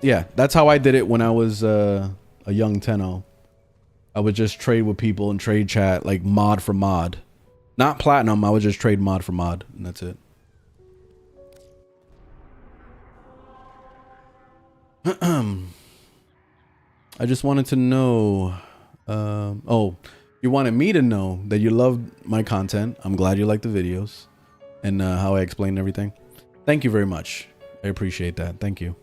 yeah, that's how I did it when I was a young Tenno. I would just trade with people in trade chat, like mod for mod. Not platinum, I would just trade mod for mod, and that's it. I just wanted to know, oh, you wanted me to know that you loved my content. I'm glad you liked the videos and how I explained everything. Thank you very much. I appreciate that. Thank you.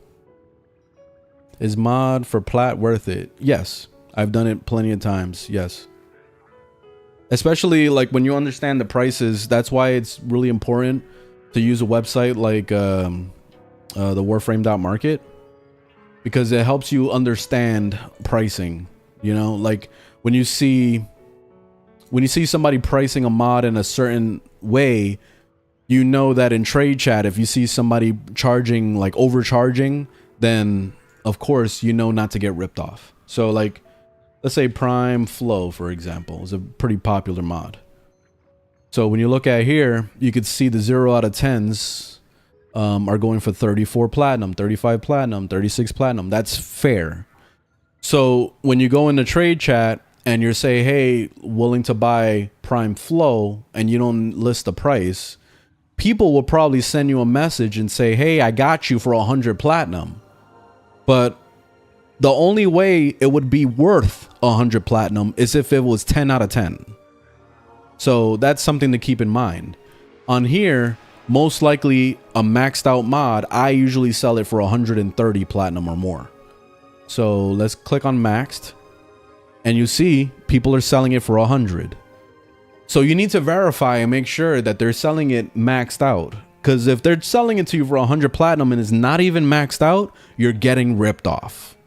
Is mod for plat worth it? Yes, I've done it plenty of times. Yes. Especially like when you understand the prices. That's why it's really important to use a website like the Warframe.market, because it helps you understand pricing. You know, like when you see somebody pricing a mod in a certain way, you know that in trade chat, if you see somebody charging, like overcharging, then of course you know not to get ripped off. So like, let's say Prime Flow, for example, is a pretty popular mod. So when you look at here, you could see the 0 out of 10s are going for 34 platinum, 35 platinum, 36 platinum. That's fair. So when you go into trade chat and you say, hey, willing to buy Prime Flow, and you don't list the price, people will probably send you a message and say, hey, I got you for 100 platinum. But the only way it would be worth 100 platinum is if it was 10 out of 10. So that's something to keep in mind. On here, most likely a maxed out mod, I usually sell it for 130 platinum or more. So let's click on maxed, and you see people are selling it for 100. So you need to verify and make sure that they're selling it maxed out. Because if they're selling it to you for 100 platinum and it's not even maxed out, you're getting ripped off.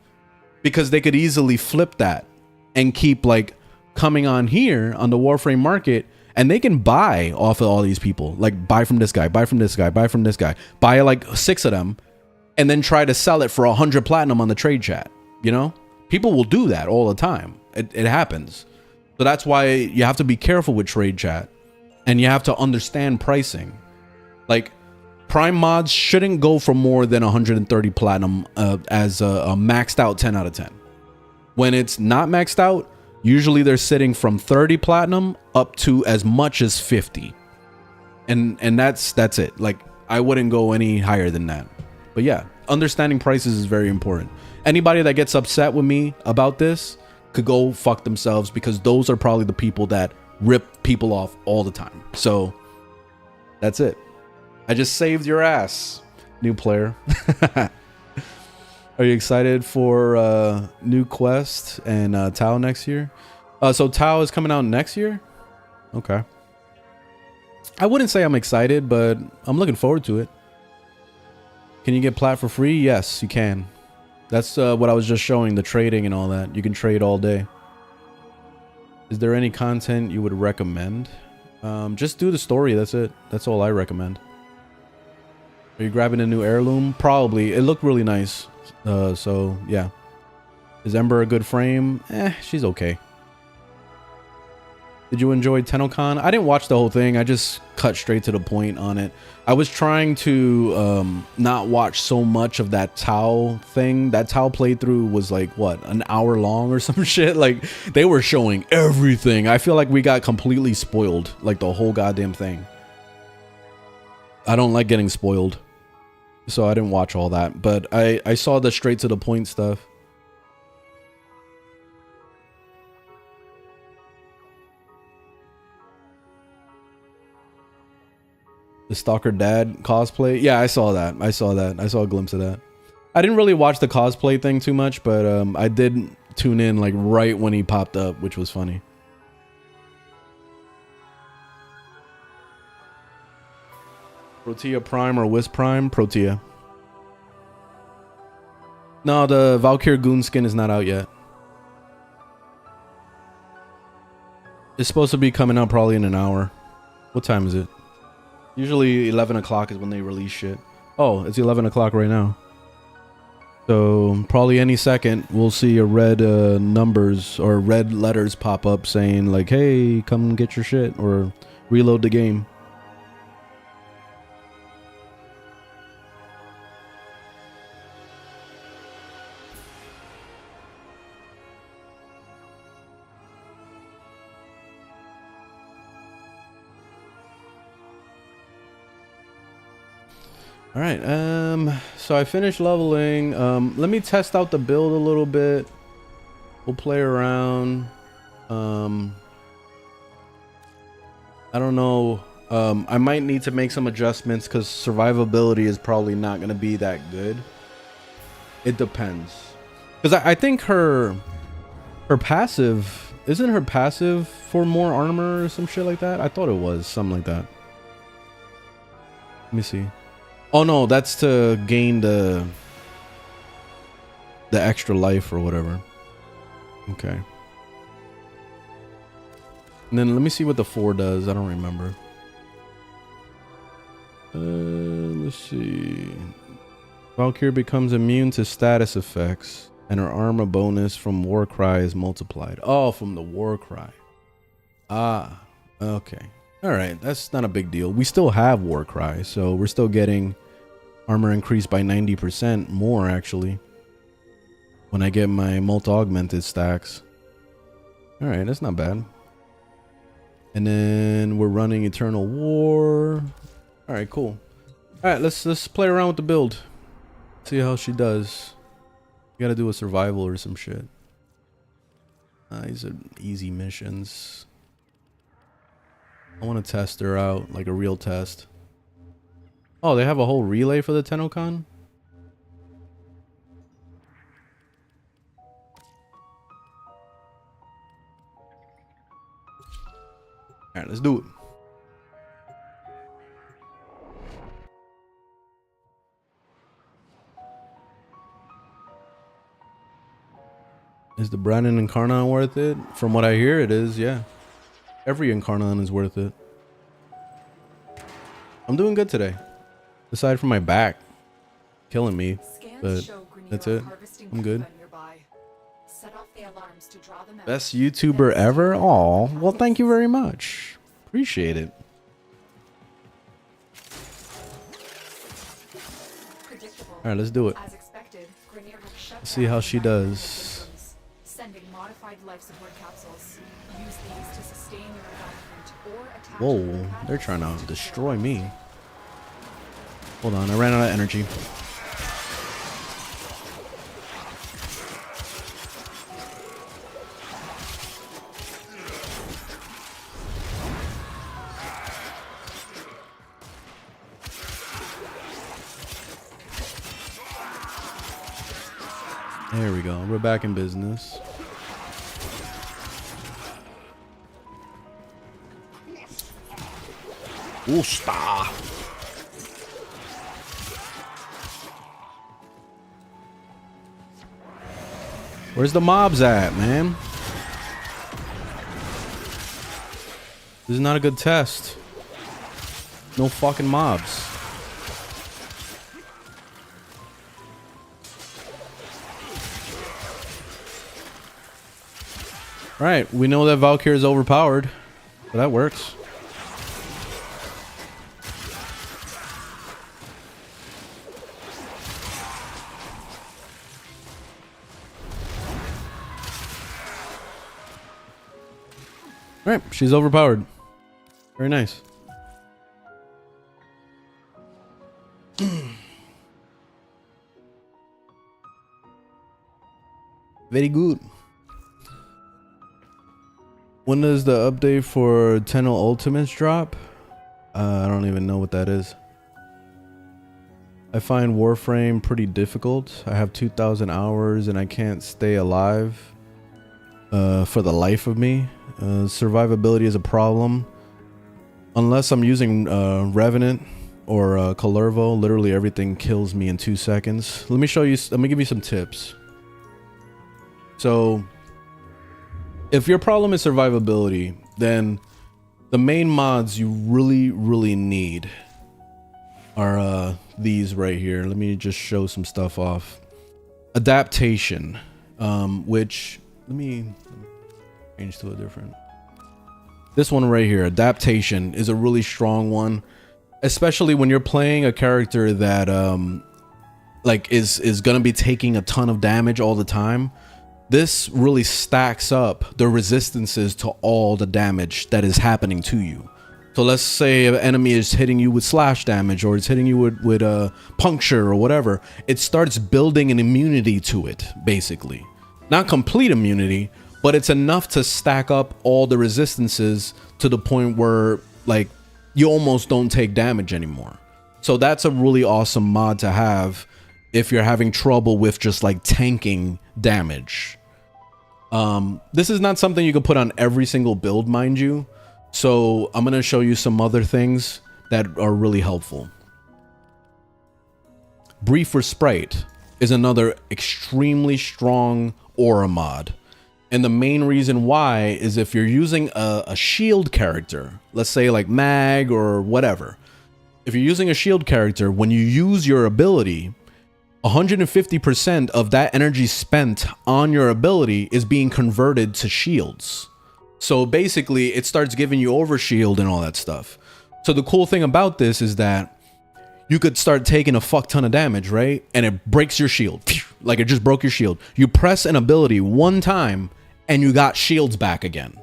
Because they could easily flip that and keep like coming on here on the Warframe market, and they can buy off of all these people. Like buy from this guy, buy from this guy, buy from this guy. Buy like 6 of them and then try to sell it for 100 platinum on the trade chat. You know? People will do that all the time. It happens. So that's why you have to be careful with trade chat, and you have to understand pricing. Like Prime mods shouldn't go for more than 130 platinum as a maxed out 10 out of 10. When it's not maxed out, usually they're sitting from 30 platinum up to as much as 50. And that's it. Like I wouldn't go any higher than that. But yeah, understanding prices is very important. Anybody that gets upset with me about this could go fuck themselves, because those are probably the people that rip people off all the time. So that's it. I just saved your ass, new player. Are you excited for new quest and Tau next year? So Tau is coming out next year? Okay. I wouldn't say I'm excited, but I'm looking forward to it. Can you get plat for free? Yes, you can. That's what I was just showing, the trading and all that. You can trade all day. Is there any content you would recommend? Just do the story. That's it. That's all I recommend. Are you grabbing a new heirloom? Probably. It looked really nice. So, yeah. Is Ember a good frame? She's okay. Did you enjoy Tennocon? I didn't watch the whole thing. I just cut straight to the point on it. I was trying to not watch so much of that Tau thing. That Tau playthrough was like, what, an hour long or some shit? Like, they were showing everything. I feel like we got completely spoiled, like the whole goddamn thing. I don't like getting spoiled, so I didn't watch all that. But I saw the straight to the point stuff. The Stalker Dad cosplay. Yeah, I saw that. I saw a glimpse of that. I didn't really watch the cosplay thing too much, but I did tune in like right when he popped up, which was funny. Protea Prime or Wisp Prime? Protea. No, the Valkyr Goon skin is not out yet. It's supposed to be coming out probably in an hour. What time is it? Usually 11 o'clock is when they release shit. Oh, it's 11 o'clock right now. So probably any second we'll see a red numbers or red letters pop up saying like, hey, come get your shit, or reload the game. All right, so I finished leveling. Let me test out the build a little bit. We'll play around. I don't know. I might need to make some adjustments because survivability is probably not going to be that good. It depends. Because I think her passive, isn't her passive for more armor or some shit like that? I thought it was something like that. Let me see. Oh no, that's to gain the extra life or whatever. Okay. And then let me see what the 4 does. I don't remember. Let's see. Valkyr becomes immune to status effects, and her armor bonus from Warcry is multiplied. Oh, from the Warcry. Ah, okay. All right, that's not a big deal. We still have Warcry, so we're still getting armor increased by 90% more, actually, when I get my multi-augmented stacks. All right, that's not bad. And then we're running Eternal War. All right, cool. All right, let's play around with the build. See how she does. You gotta do a survival or some shit. These are easy missions. I want to test her out, like a real test. Oh, they have a whole relay for the Tennocon? Alright, let's do it. Is the Brandon Incarnon worth it? From what I hear, it is, yeah. Every Incarnon is worth it. I'm doing good today. Aside from my back killing me, but that's it. I'm good. Best YouTuber ever? Aw, well, thank you very much. Appreciate it. Alright, let's do it. Let's see how she does. Whoa, they're trying to destroy me. Hold on, I ran out of energy. There we go. We're back in business. Oosta. Where's the mobs at, man? This is not a good test. No fucking mobs. Right, we know that Valkyr is overpowered, but that works. Right, she's overpowered. Very nice. Very good. When does the update for Tenno Ultimates drop? I don't even know what that is. I find Warframe pretty difficult. I have 2,000 hours and I can't stay alive for the life of me. Survivability is a problem. Unless I'm using Revenant or Calervo, literally everything kills me in 2 seconds. Let me show you, let me give you some tips. So, if your problem is survivability, then the main mods you really need are these right here. Let me just show some stuff off. Adaptation, which let me change to a different. This one right here, adaptation, is a really strong one, especially when you're playing a character that like is gonna be taking a ton of damage all the time. This really stacks up the resistances to all the damage that is happening to you. So let's say an enemy is hitting you with slash damage, or it's hitting you with puncture or whatever. It starts building an immunity to it, basically. Not complete immunity, but it's enough to stack up all the resistances to the point where like you almost don't take damage anymore. So that's a really awesome mod to have if you're having trouble with just like tanking damage. This is not something you can put on every single build, mind you. So I'm going to show you some other things that are really helpful. Brief Sprite is another extremely strong aura mod. And the main reason why is if you're using a shield character, let's say like Mag or whatever. If you're using a shield character, when you use your ability, 150% of that energy spent on your ability is being converted to shields. So basically it starts giving you overshield and all that stuff. So the cool thing about this is that you could start taking a fuck ton of damage, right? And it breaks your shield. Like it just broke your shield. You press an ability one time and you got shields back again.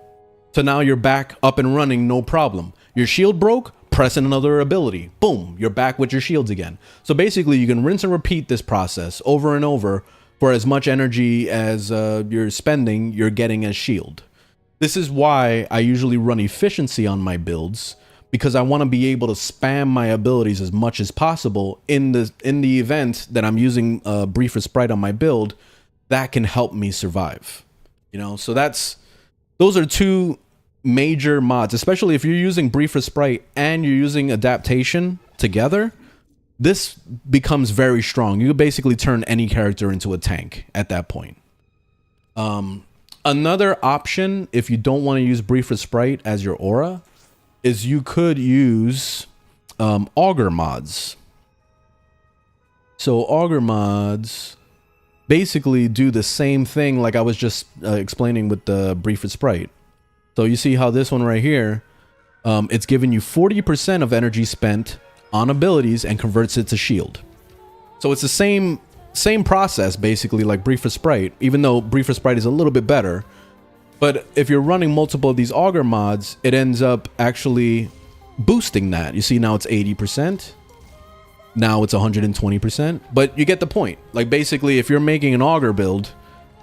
So now you're back up and running, no problem. Your shield broke, press in another ability. Boom, you're back with your shields again. So basically you can rinse and repeat this process over and over for as much energy as you're spending, you're getting as shield. This is why I usually run efficiency on my builds, because I want to be able to spam my abilities as much as possible in the event that I'm using a Brief of Sprite on my build that can help me survive. You know, so those are two major mods, especially if you're using Brief of Sprite and you're using adaptation together. This becomes very strong. You could basically turn any character into a tank at that point. Another option, if you don't want to use Brief of Sprite as your aura, is you could use auger mods. So auger mods basically do the same thing like I was just explaining with the Brief of Sprite. So you see how this one right here, it's giving you 40% of energy spent on abilities and converts it to shield. So it's the same process basically like Brief of Sprite, even though Brief of Sprite is a little bit better. But if you're running multiple of these auger mods, it ends up actually boosting that. You see now it's 80%. Now it's 120%. But you get the point. Like basically if you're making an auger build,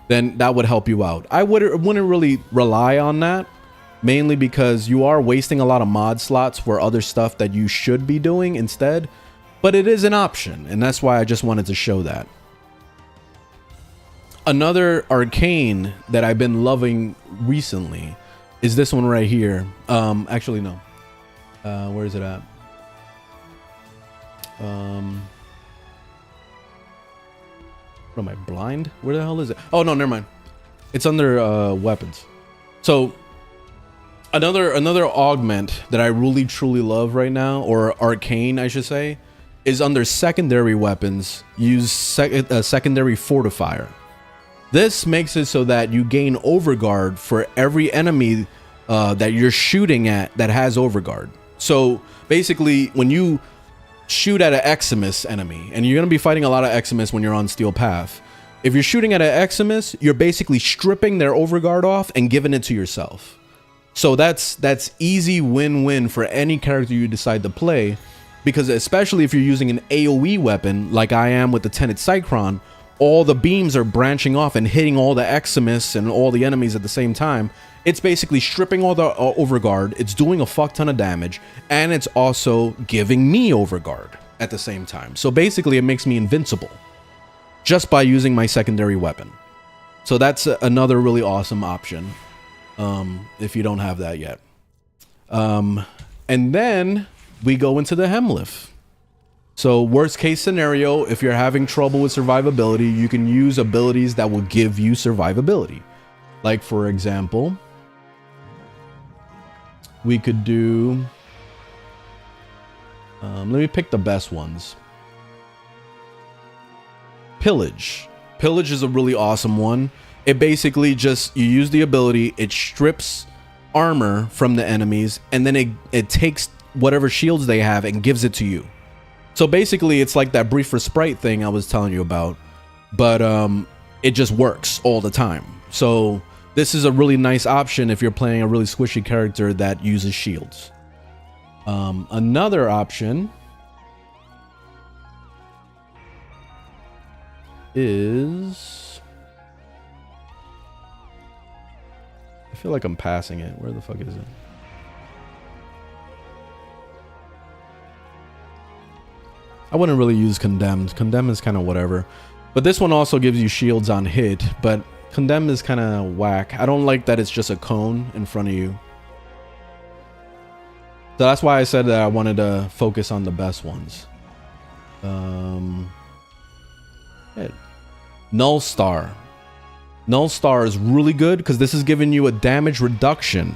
then that would help you out. I wouldn't really rely on that, mainly because you are wasting a lot of mod slots for other stuff that you should be doing instead. But it is an option, and that's why I just wanted to show that. Another arcane that I've been loving recently is this one right here. Actually, no. Where is it at? What am I, blind? Where the hell is it? Oh, no, never mind. It's under weapons. So another augment that I really truly love right now, or arcane I should say, is under secondary weapons. Use secondary fortifier. This makes it so that you gain overguard for every enemy that you're shooting at that has overguard. So basically when you shoot at an Eximus enemy, and you're going to be fighting a lot of Eximus when you're on Steel Path, if you're shooting at an Eximus, you're basically stripping their overguard off and giving it to yourself. So that's easy win-win for any character you decide to play, because especially if you're using an AoE weapon like I am with the Tenet Cycron, all the beams are branching off and hitting all the Eximus and all the enemies at the same time. It's basically stripping all the overguard, it's doing a fuck ton of damage, and it's also giving me overguard at the same time. So basically it makes me invincible just by using my secondary weapon. So that's another really awesome option if you don't have that yet. And then we go into the Helminth. So worst case scenario, if you're having trouble with survivability, you can use abilities that will give you survivability. Like for example, we could do, let me pick the best ones. Pillage. Pillage is a really awesome one. It basically just, you use the ability, it strips armor from the enemies, and then it takes whatever shields they have and gives it to you. So basically it's like that Brief of Sprite thing I was telling you about, but it just works all the time. So this is a really nice option if you're playing a really squishy character that uses shields. Another option is, I feel like I'm passing it. Where the fuck is it? I wouldn't really use Condemned. Condemn is kind of whatever. But this one also gives you shields on hit, but Condemn is kind of whack. I don't like that it's just a cone in front of you. So that's why I said that I wanted to focus on the best ones. Null Star. Null Star is really good because this is giving you a damage reduction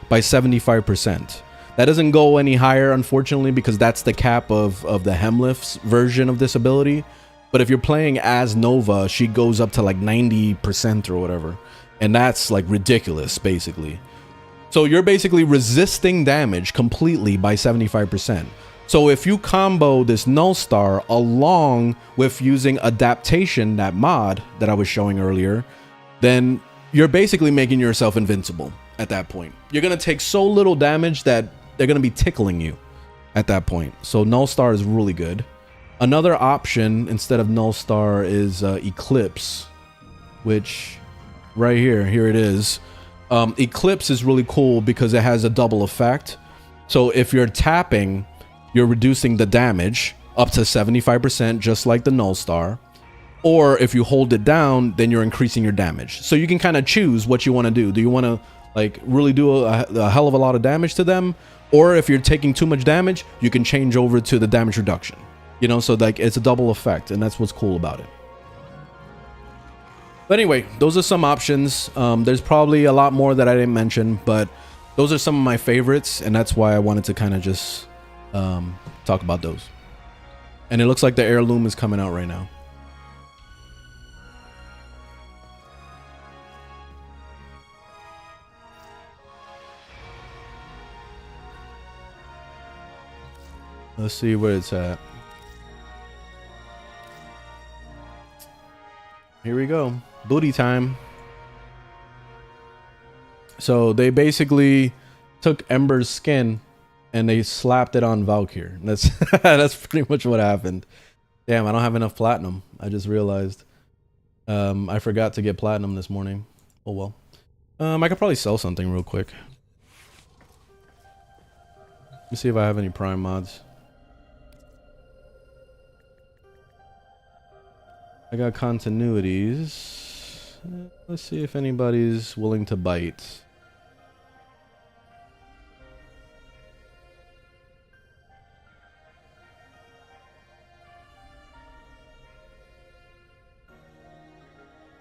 by 75%. That doesn't go any higher, unfortunately, because that's the cap of the Helminth's version of this ability. But if you're playing as Nova, she goes up to like 90% or whatever. And that's like ridiculous, basically. So you're basically resisting damage completely by 75%. So if you combo this Null Star along with using Adaptation, that mod that I was showing earlier, then you're basically making yourself invincible at that point. You're going to take so little damage that they're going to be tickling you at that point. So Null Star is really good. Another option instead of Null Star is Eclipse, which here it is. Eclipse is really cool because it has a double effect. So if you're tapping, you're reducing the damage up to 75%, just like the null star. Or if you hold it down, then you're increasing your damage. So you can kind of choose what you want to do. Do you want to like really do a hell of a lot of damage to them? Or if you're taking too much damage, you can change over to the damage reduction. You know, so like it's a double effect, and that's what's cool about it. But anyway, those are some options. There's probably a lot more that I didn't mention, but those are some of my favorites, and that's why I wanted to kind of just talk about those. And it looks like the heirloom is coming out right now. Let's see where it's at. Here we go. Booty time. So they basically took Ember's skin and they slapped it on Valkyr. That's that's pretty much what happened. Damn, I don't have enough platinum. I just realized. I forgot to get platinum this morning. Oh well. I could probably sell something real quick. Let me see if I have any prime mods. I got continuities. Let's see if anybody's willing to bite.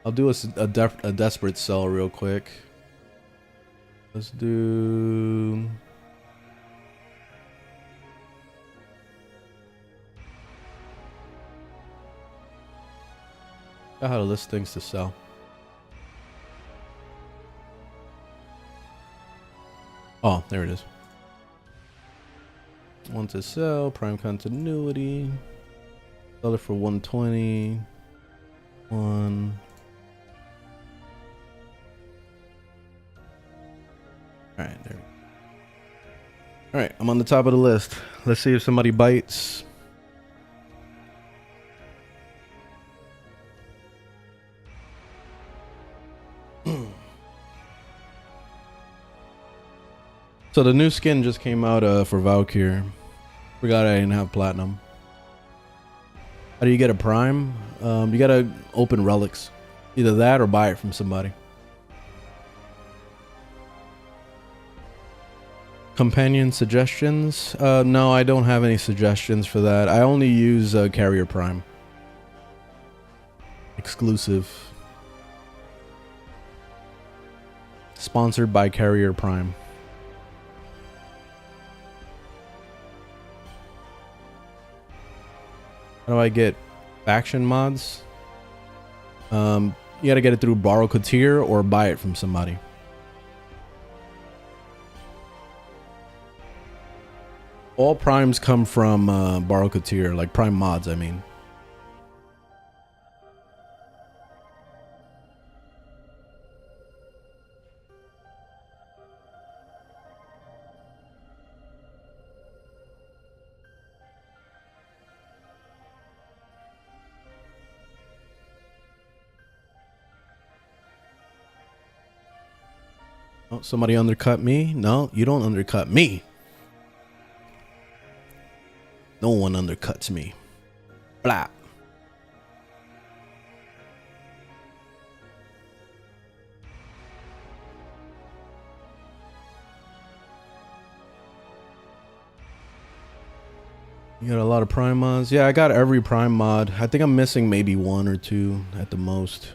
I'll do a desperate sell real quick. Let's do... I how to list things to sell. Oh, there it is. One to sell, prime continuity. Sell it for 120. One. Alright, there we go. Alright, I'm on the top of the list. Let's see if somebody bites. So the new skin just came out for Valkyr. Forgot I didn't have platinum. How do you get a prime? You gotta open relics. Either that or buy it from somebody. Companion suggestions? No, I don't have any suggestions for that. I only use Carrier Prime. Exclusive. Sponsored by Carrier Prime. How do I get faction mods? You gotta get it through Borrow Coutier or buy it from somebody. All primes come from Borrow Coutier, like prime mods, I mean. Oh, somebody undercut me? No, you don't undercut me. No one undercuts me. Blah. You got a lot of prime mods? Yeah, I got every prime mod. I think I'm missing maybe one or two at the most.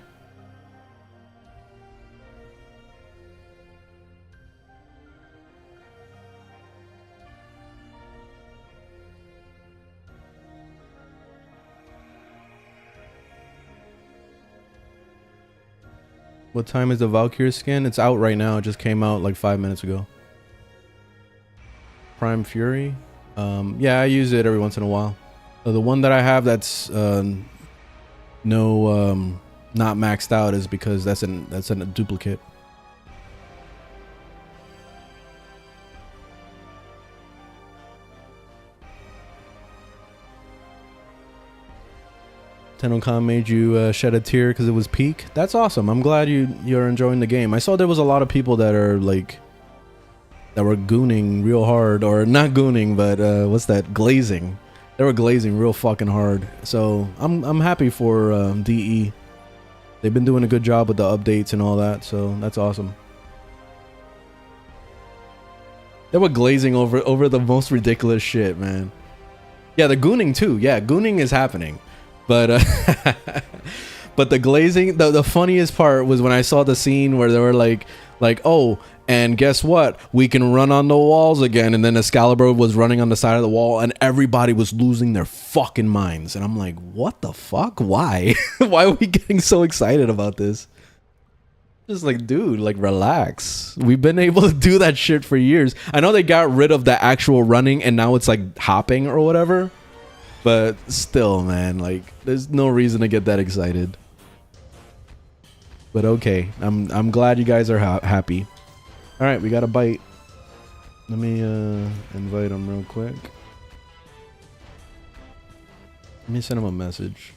What time is the Valkyr skin? It's out right now. It just came out like 5 minutes ago. Prime Fury? Yeah, I use it every once in a while. So the one that I have that's not maxed out is because that's in a duplicate. Tennocon made you shed a tear because it was peak. That's awesome. I'm glad you're enjoying the game. I saw there was a lot of people that are like that were gooning real hard, or not gooning, but what's that? Glazing. They were glazing real fucking hard. So I'm happy for DE. They've been doing a good job with the updates and all that, so that's awesome. They were glazing over the most ridiculous shit, man. Yeah, the gooning too. Yeah, gooning is happening, but but the glazing. The funniest part was when I saw the scene where they were like, oh, and guess what? We can run on the walls again. And then Excalibur was running on the side of the wall, and everybody was losing their fucking minds. And I'm like, what the fuck? Why? Why are we getting so excited about this? Just like, dude, like, relax. We've been able to do that shit for years. I know they got rid of the actual running and now it's like hopping or whatever, but still, man, like, there's no reason to get that excited. But okay, I'm glad you guys are happy. All right, we got a bite. Let me invite him real quick. Let me send him a message.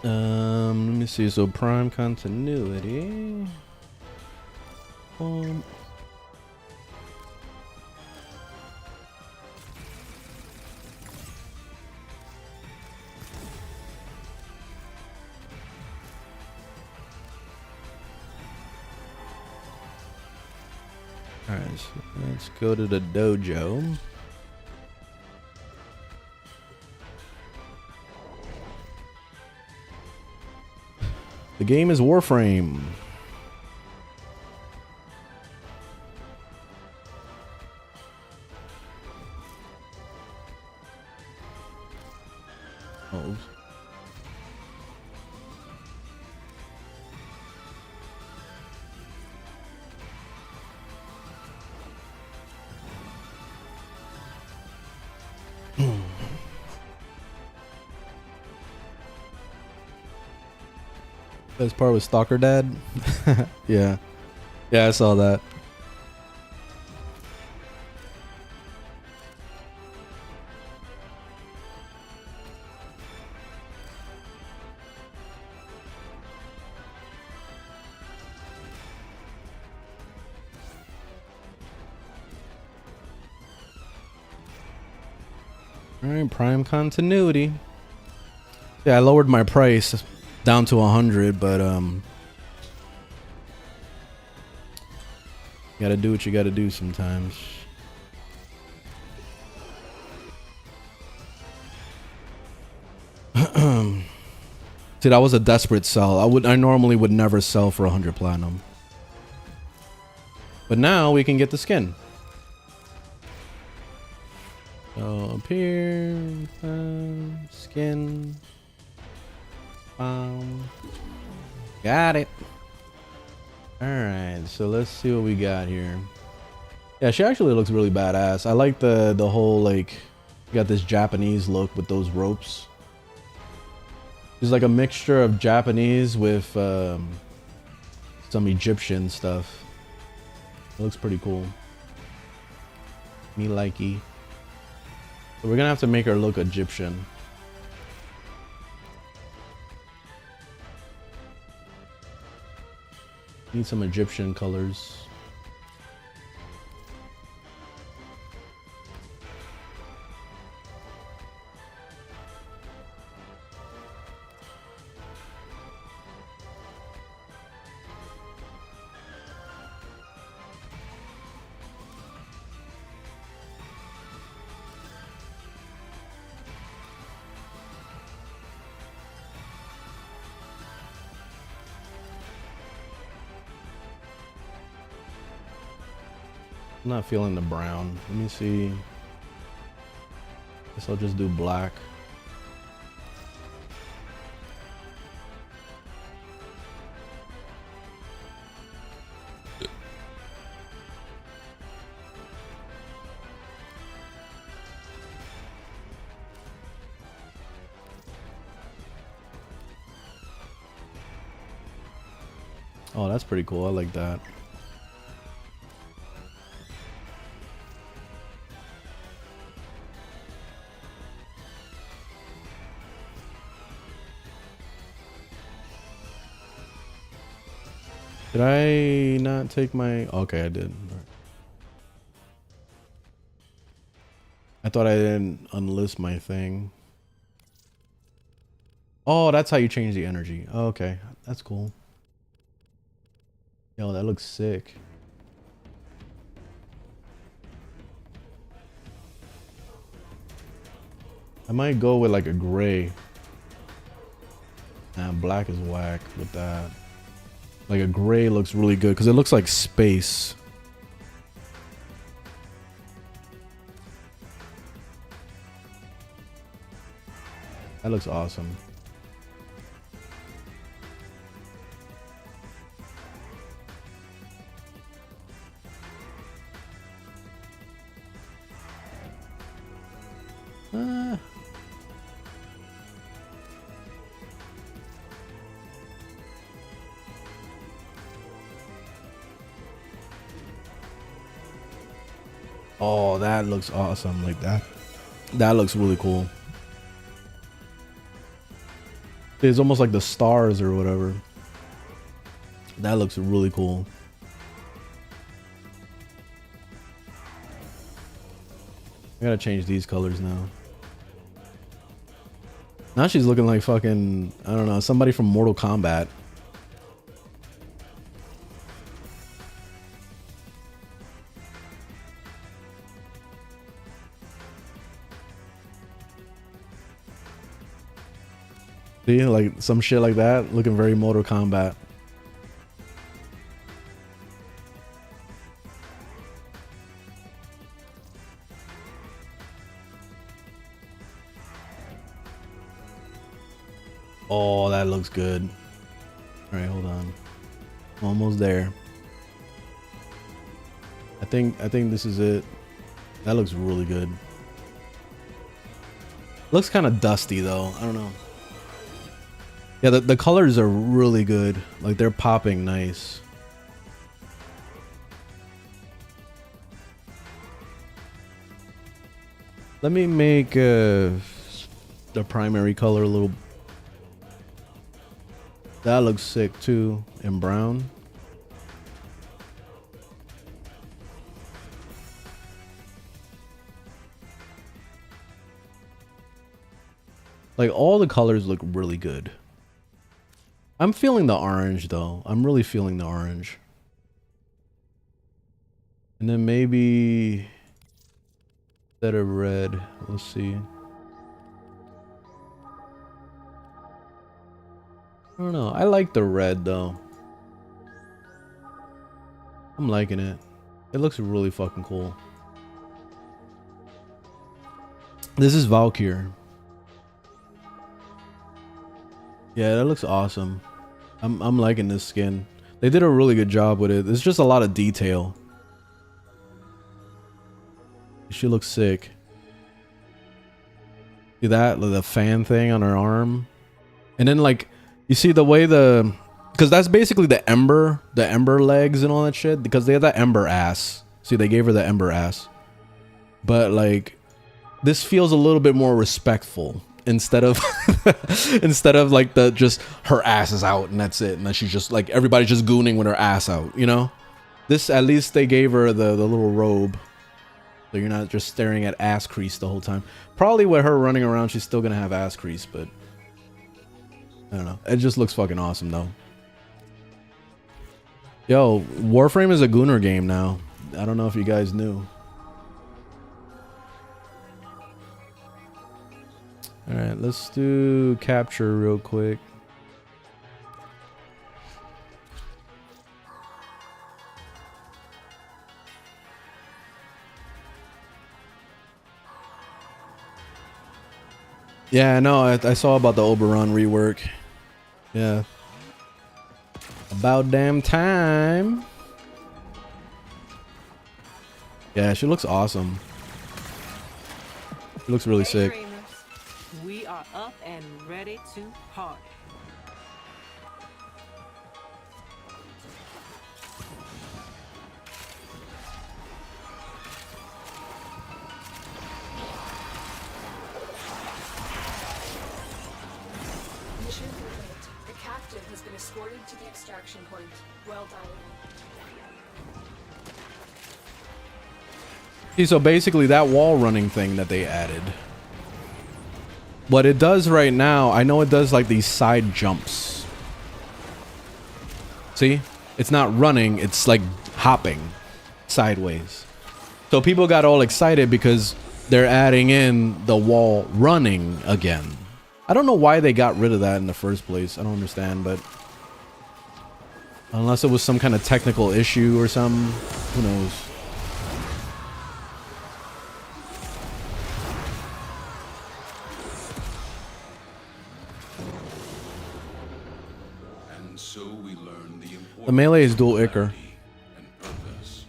Let me see. So Prime continuity. Alright, so let's go to the dojo. The game is Warframe. Oh. Best part was Stalker Dad. Yeah. Yeah, I saw that. Alright, Prime continuity. Yeah, I lowered my price down to 100, but you gotta do what you gotta do sometimes. See, that was a desperate sell. I normally would never sell for 100 platinum, but now we can get the skin. So up here, skin. Got it. All right, so let's see what we got here. Yeah, she actually looks really badass. I like the whole, like, you got this Japanese look with those ropes. It's like a mixture of Japanese with some Egyptian stuff. It looks pretty cool. Me likey. So we're gonna have to make her look Egyptian. Need some Egyptian colors. I'm not feeling the brown. Let me see. Guess I'll just do black. Oh, that's pretty cool. I like that. Did I not take my... Okay, I did. I thought I didn't unlist my thing. Oh, that's how you change the energy. Oh, okay, that's cool. Yo, that looks sick. I might go with like a gray. Nah, black is whack with that. Like a gray looks really good because it looks like space. That looks awesome. Oh, that looks awesome. Like that. That looks really cool. It's almost like the stars or whatever. That looks really cool. I gotta change these colors now. Now she's looking like fucking, I don't know, somebody from Mortal Kombat. See, like some shit like that, looking very Mortal Kombat. Oh, that looks good. All right, hold on. Almost there. I think this is it. That looks really good. Looks kind of dusty though. I don't know. Yeah, the colors are really good. Like they're popping nice. Let me make the primary color a little. That looks sick too in brown. Like all the colors look really good. I'm feeling the orange though. I'm really feeling the orange. And then maybe instead of red, let's see. I don't know. I like the red though. I'm liking it. It looks really fucking cool. This is Valkyr. Yeah, that looks awesome. I'm liking this skin. They did a really good job with it. There's just a lot of detail. She looks sick. See that? The fan thing on her arm. And then like, you see the way because that's basically the ember legs and all that shit. Because they have that ember ass. See, they gave her the ember ass. But like, this feels a little bit more respectful. Instead of like the just her ass is out and that's it, and then she's just like everybody's just gooning with her ass out, you know. This, at least they gave her the little robe, so you're not just staring at ass crease the whole time. Probably with her running around she's still gonna have ass crease, but I don't know, it just looks fucking awesome though. Yo, Warframe is a gooner game now. I don't know if you guys knew. All right, let's do capture real quick. Yeah, no, I saw about the Oberon rework. Yeah. About damn time. Yeah, she looks awesome. She looks really sick. We are up and ready to party. Mission complete. The captain has been escorted you to the extraction point. Well done. See, so basically that wall running thing that they added, what it does right now, I know it does like these side jumps. See? It's not running, it's like hopping sideways. So people got all excited because they're adding in the wall running again. I don't know why they got rid of that in the first place. I don't understand, but unless it was some kind of technical issue or something, who knows? And so we learn the importance The melee is dual Ichor. and purpose.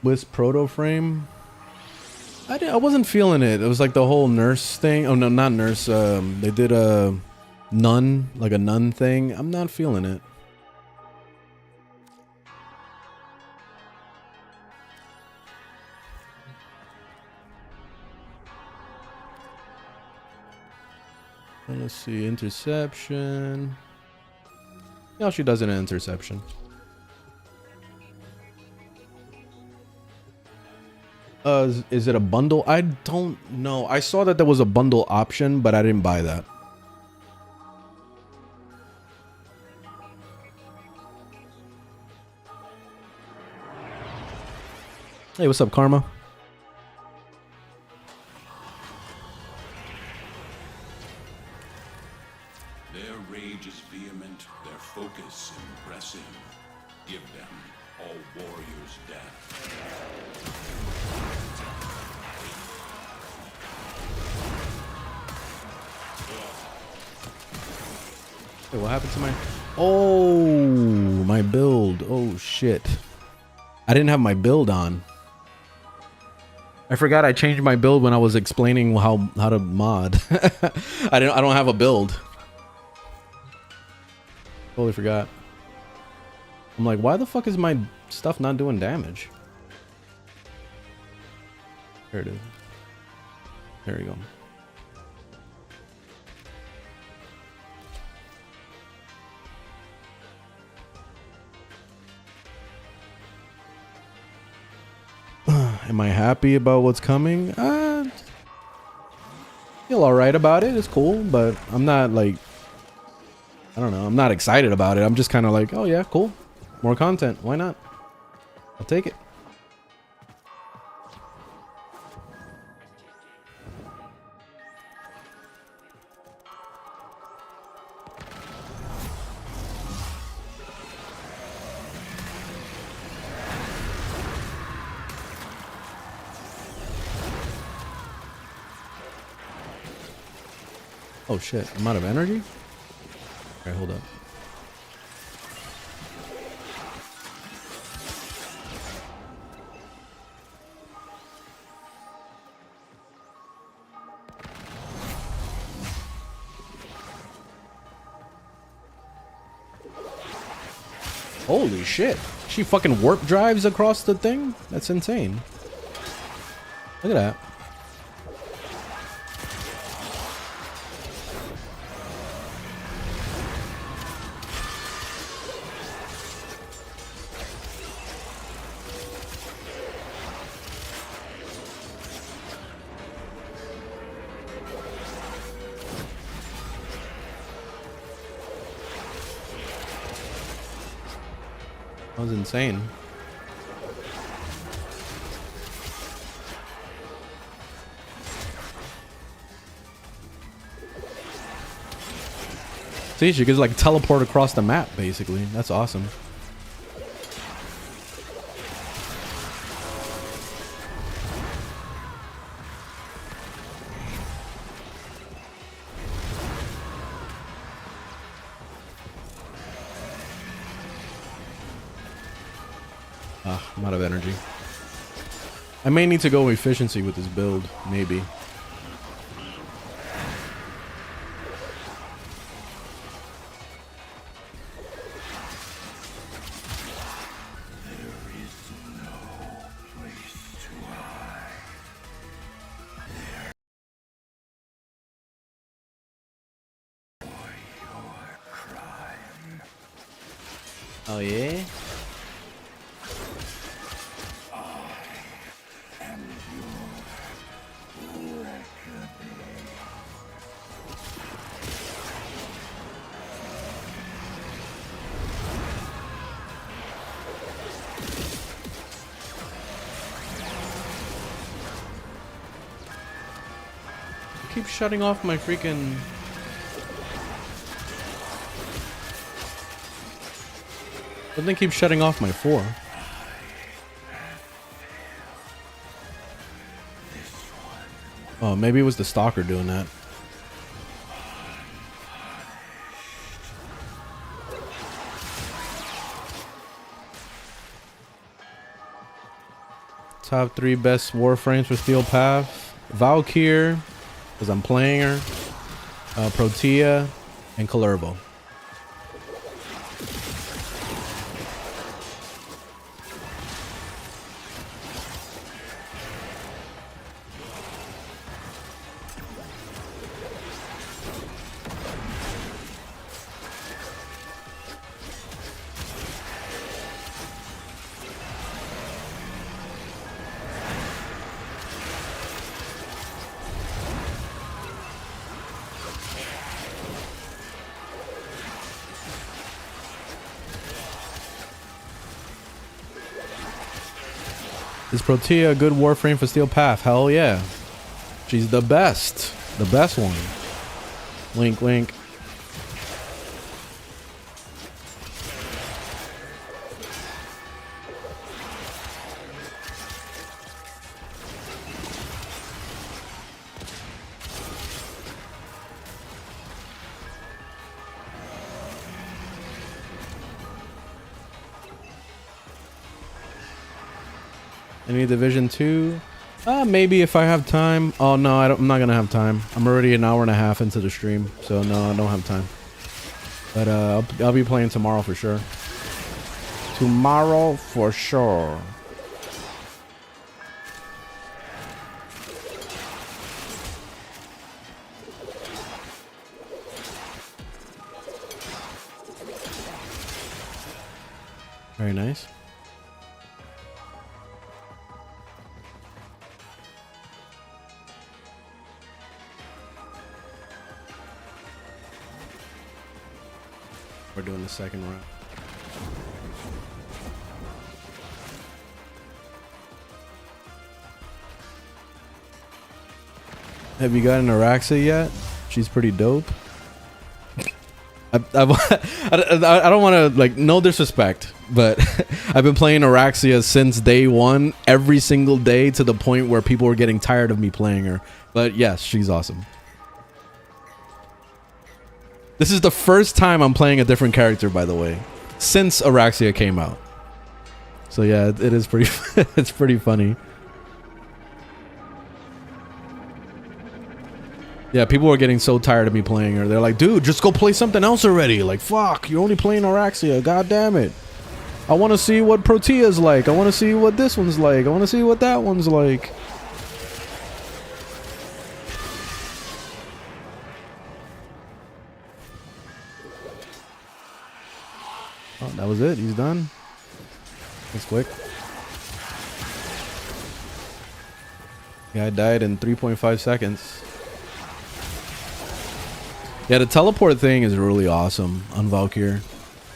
With proto frame, I wasn't feeling it. It was like the whole nurse thing. Oh no, not nurse. They did a nun, like a nun thing. I'm not feeling it. Let's see, interception. Yeah, she does it in interception. Is it a bundle? I don't know. I saw that there was a bundle option, but I didn't buy that. Hey, what's up, Karma? Their rage is vehement, their focus impressive. Give them all warriors' death. Hey, what happened to my... Oh, my build. Oh, shit. I didn't have my build on. I forgot I changed my build when I was explaining how to mod. I don't have a build. Totally forgot. I'm like, why the fuck is my stuff not doing damage? There it is. There you go. Am I happy about what's coming? Feel alright about it. It's cool, but I'm not like, I don't know. I'm not excited about it. I'm just kind of like, oh yeah, cool. More content. Why not? I'll take it. Oh shit, I'm out of energy? Alright, hold up. Holy shit. She fucking warp drives across the thing? That's insane. Look at that. That was insane. See, she could like teleport across the map, basically. That's awesome. I'm out of energy. I may need to go efficiency with this build, maybe. Oh yeah. Keep shutting off my freaking. Something keeps shutting off my 4. Oh, maybe it was the stalker doing that. Top 3 best Warframes for Steel Path: Valkyr, because I'm playing her, Protea, and Excalibur. Is Protea a good Warframe for Steel Path? Hell yeah. She's the best. The best one. Wink, wink. Any Division 2? Maybe if I have time. Oh no, I'm not gonna have time. I'm already an hour and a half into the stream, so no, I don't have time. But I'll be playing tomorrow for sure. Tomorrow for sure. Very nice. We're doing the second round. Have you gotten Araxa yet? She's pretty dope. I don't want to, like, no disrespect, but I've been playing Araxia since day one, every single day, to the point where people were getting tired of me playing her. But yes, she's awesome. This is the first time I'm playing a different character, by the way, since Araxia came out. So yeah, it is pretty it's pretty funny. Yeah, people were getting so tired of me playing her. They're like, dude, just go play something else already. Like, fuck, you're only playing Araxia. God damn it. I want to see what Protea's like. I want to see what this one's like. I want to see what that one's like. Oh, that was it. He's done. That's quick. Yeah, I died in 3.5 seconds. Yeah, the teleport thing is really awesome on Valkyr.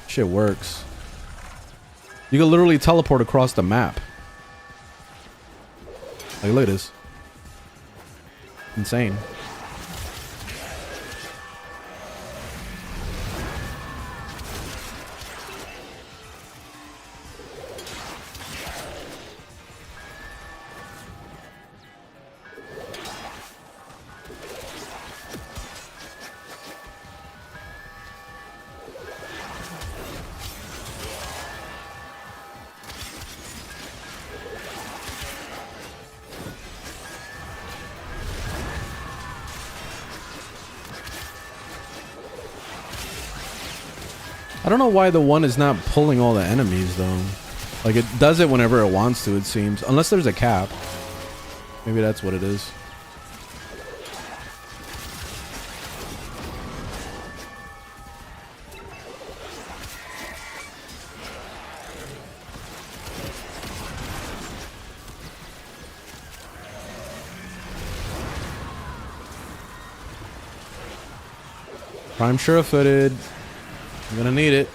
Shit works. You can literally teleport across the map. Like, look at this. Insane. I don't know why the one is not pulling all the enemies though. Like, it does it whenever it wants to, it seems. Unless there's a cap. Maybe that's what it is. Prime sure-footed. I'm gonna need it.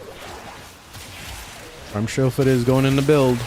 Prime sure-footed is going in the build.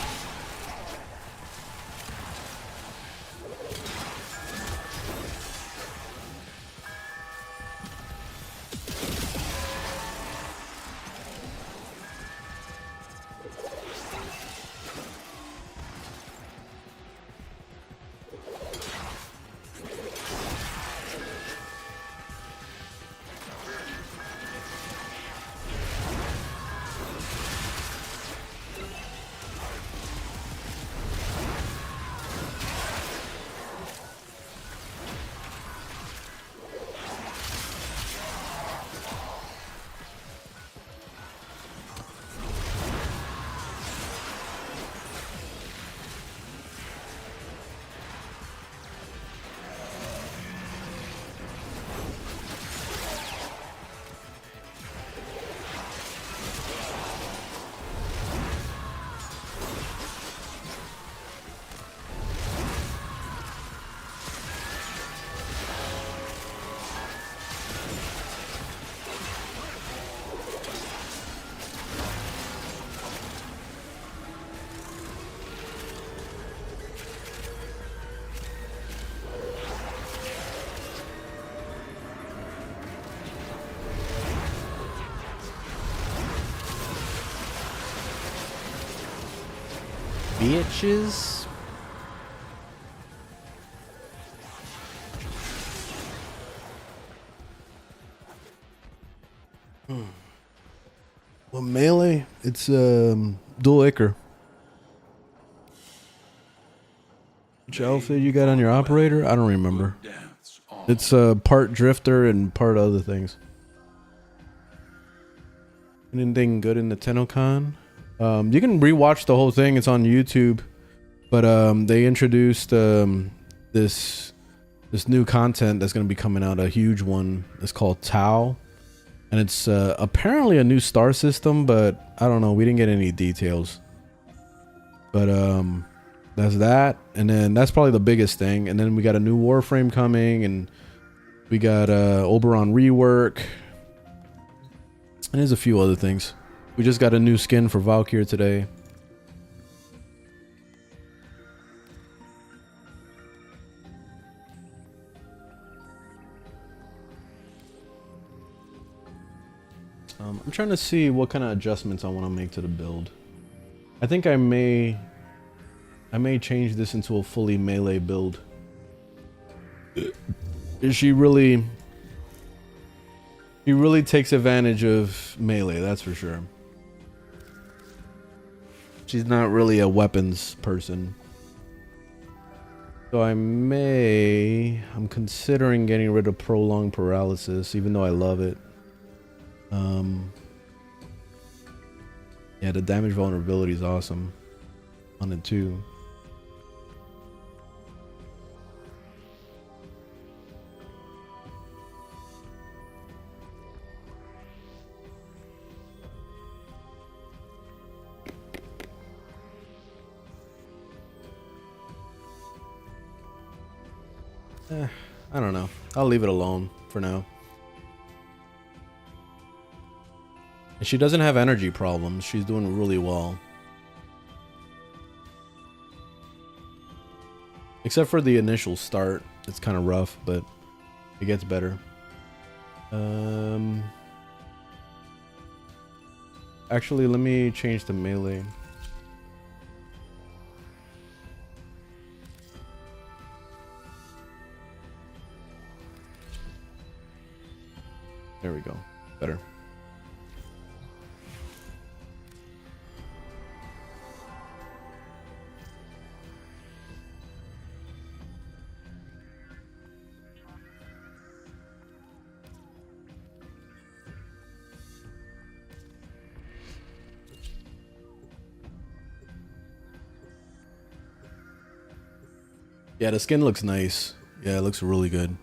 Bitches. Well, melee, it's dual Ichor. Which outfit you got on your operator? I don't remember. It's part drifter and part other things. Anything good in the Tennocon? You can rewatch the whole thing. It's on YouTube. But they introduced this new content that's going to be coming out. A huge one. It's called Tau, and it's apparently a new star system. But I don't know. We didn't get any details. But that's that, and then that's probably the biggest thing. And then we got a new Warframe coming, and we got Oberon rework, and there's a few other things. We just got a new skin for Valkyr today. I'm trying to see what kind of adjustments I want to make to the build. I think I may change this into a fully melee build. She really takes advantage of melee, that's for sure. She's not really a weapons person. So I'm considering getting rid of prolonged paralysis, even though I love it. Yeah, the damage vulnerability is awesome on it too. I don't know. I'll leave it alone for now. And she doesn't have energy problems. She's doing really well. Except for the initial start. It's kind of rough, but it gets better. Actually, let me change to melee. There we go. Better. Yeah, the skin looks nice. Yeah, it looks really good.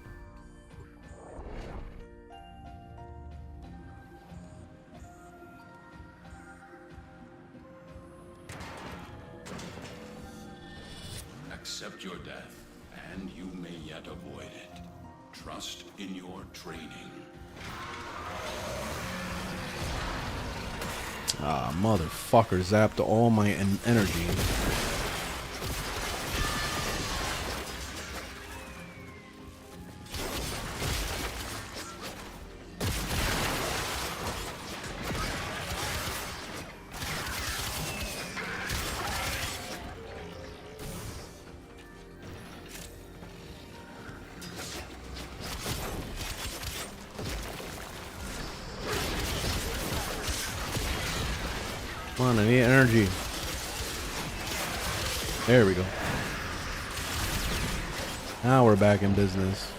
Accept your death, and you may yet avoid it. Trust in your training. Ah, motherfucker zapped all my energy. Come on, I need energy. There we go. Now we're back in business.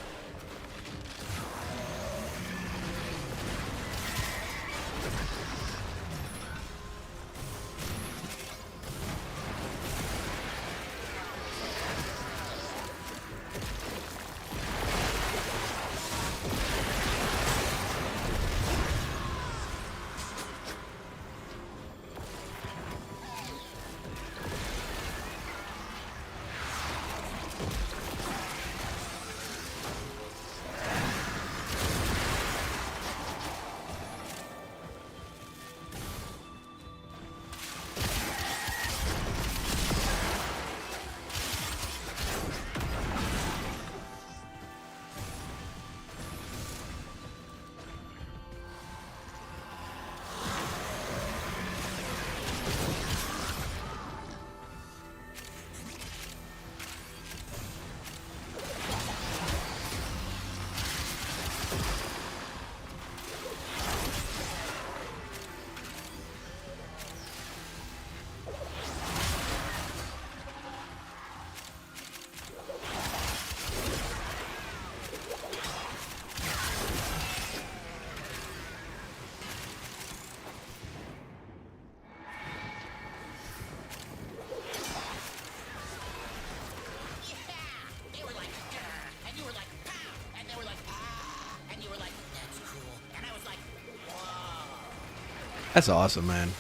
That's awesome, man.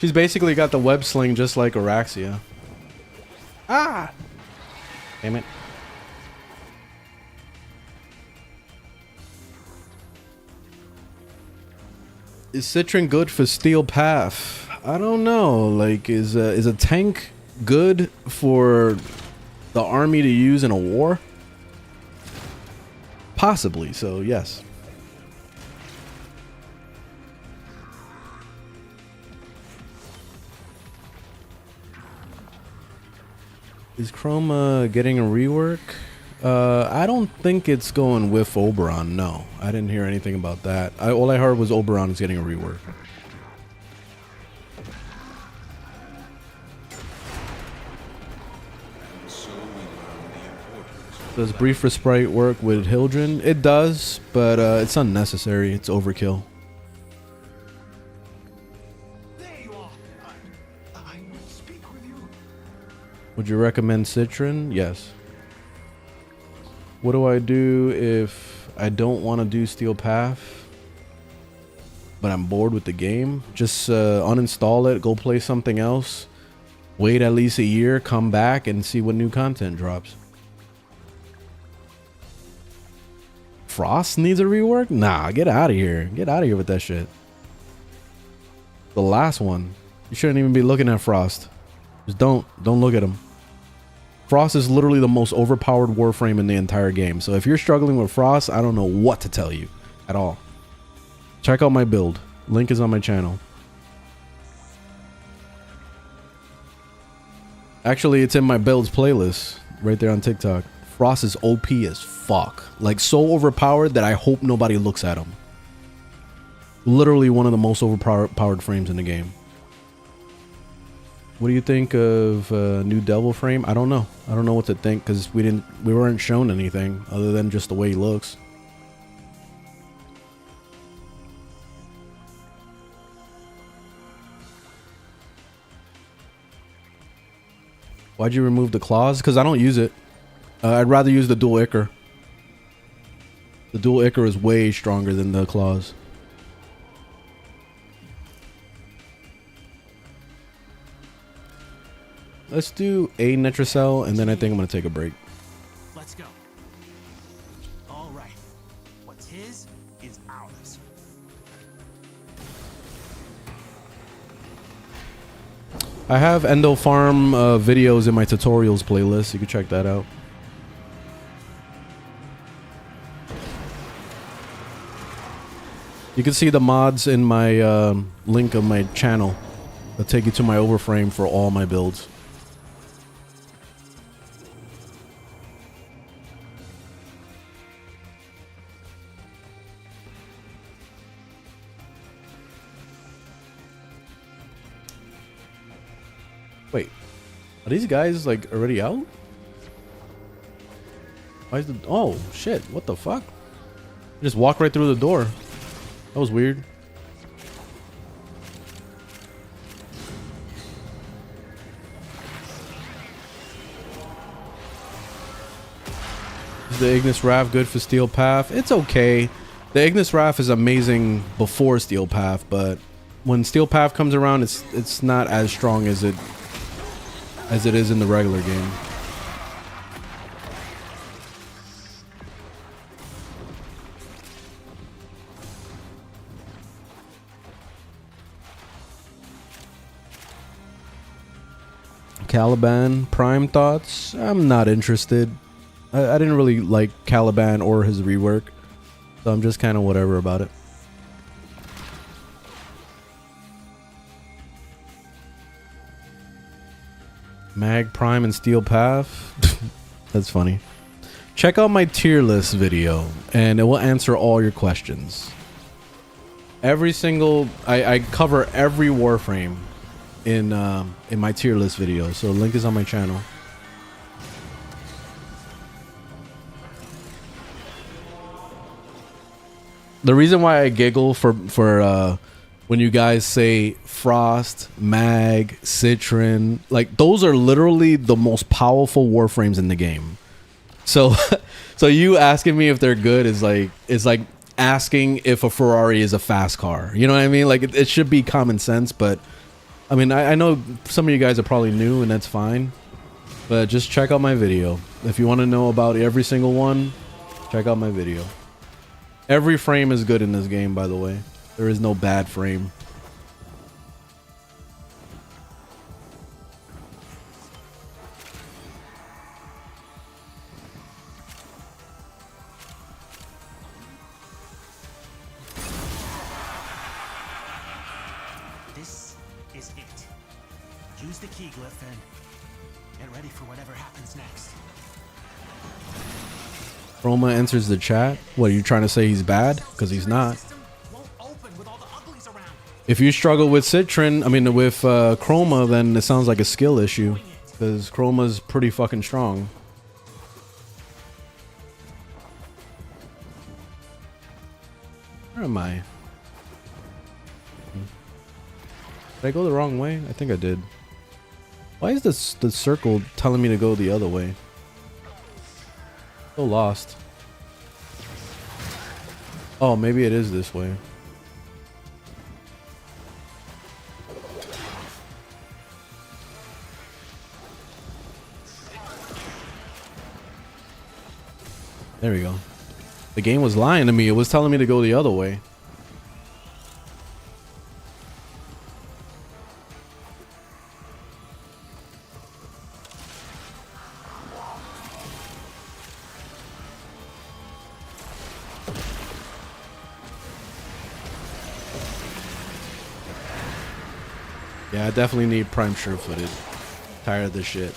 She's basically got the web sling just like Araxia. Ah! Damn it. Is Citron good for Steel Path? I don't know. Like, is a tank good for the army to use in a war? Possibly, so yes. Is Chroma getting a rework? I don't think it's going with Oberon. No, I didn't hear anything about that. All I heard was Oberon is getting a rework. Does Brief Respite work with Hildren? It does, but it's unnecessary. It's overkill. Would you recommend Citron? Yes. What do I do if I don't want to do Steel Path, but I'm bored with the game? Just uninstall it, go play something else, wait at least a year, come back and see what new content drops. Frost needs a rework? Nah, get out of here. Get out of here with that shit. The last one. You shouldn't even be looking at Frost. Just don't look at him. Frost is literally the most overpowered Warframe in the entire game. So if you're struggling with Frost, I don't know what to tell you at all. Check out my build. Link is on my channel. Actually, it's in my builds playlist right there on TikTok. Frost is OP as fuck. Like, so overpowered that I hope nobody looks at him. Literally one of the most overpowered frames in the game. What do you think of new Devil Frame? I don't know. I don't know what to think because we weren't shown anything other than just the way he looks. Why'd you remove the claws? Because I don't use it. I'd rather use the dual Ichor. The dual Ichor is way stronger than the claws. Let's do a Nitrocell, and then I think I'm going to take a break. Let's go. All right. What's his is ours. I have Endo Farm videos in my tutorials playlist. You can check that out. You can see the mods in my link of my channel. That'll take you to my overframe for all my builds. Wait, are these guys like already out? Why is the, oh shit, what the fuck? Just walk right through the door. That was weird. Is the Ignis Raft good for Steel Path? It's okay. The Ignis Raft is amazing before Steel Path, but when Steel Path comes around, it's not as strong as it is in the regular game. Caliban Prime thoughts? I'm not interested. I didn't really like Caliban or his rework, so I'm just kind of whatever about it. Mag Prime and Steel Path. That's funny. Check out my tier list video and it will answer all your questions. Every single I cover every Warframe in my tier list video, so the link is on my channel. The reason why I giggle for when you guys say Frost, Mag, Citron, like those are literally the most powerful Warframes in the game. So so you asking me if they're good is like asking if a Ferrari is a fast car. You know what I mean? Like it should be common sense, but I mean I know some of you guys are probably new and that's fine. But just check out my video. If you want to know about every single one, check out my video. Every frame is good in this game, by the way. There is no bad frame. This is it. Use the key glyph and get ready for whatever happens next. Roma enters the chat. What, are you trying to say he's bad? Because he's not. If you struggle with Citron, I mean with Chroma, then it sounds like a skill issue. Because Chroma's pretty fucking strong. Where am I? Did I go the wrong way? I think I did. Why is this the circle telling me to go the other way? So lost. Oh, maybe it is this way. There we go. The game was lying to me. It was telling me to go the other way. Yeah, I definitely need Prime sure-footed. Tired of this shit.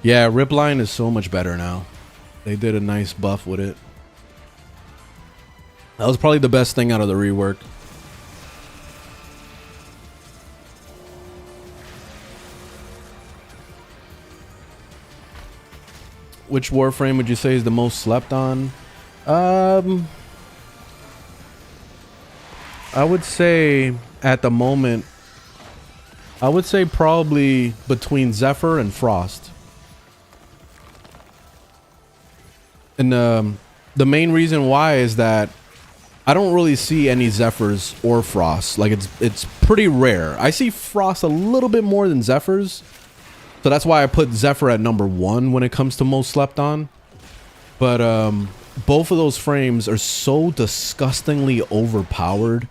Yeah, Ripline is so much better now. They did a nice buff with it. That was probably the best thing out of the rework. Which Warframe would you say is the most slept on? I would say at the moment, I would say probably between Zephyr and Frost. And the main reason why is that I don't really see any Zephyrs or Frosts. Like it's pretty rare. I see Frost a little bit more than Zephyrs. So that's why I put Zephyr at number 1 when it comes to most slept on. But both of those frames are so disgustingly overpowered.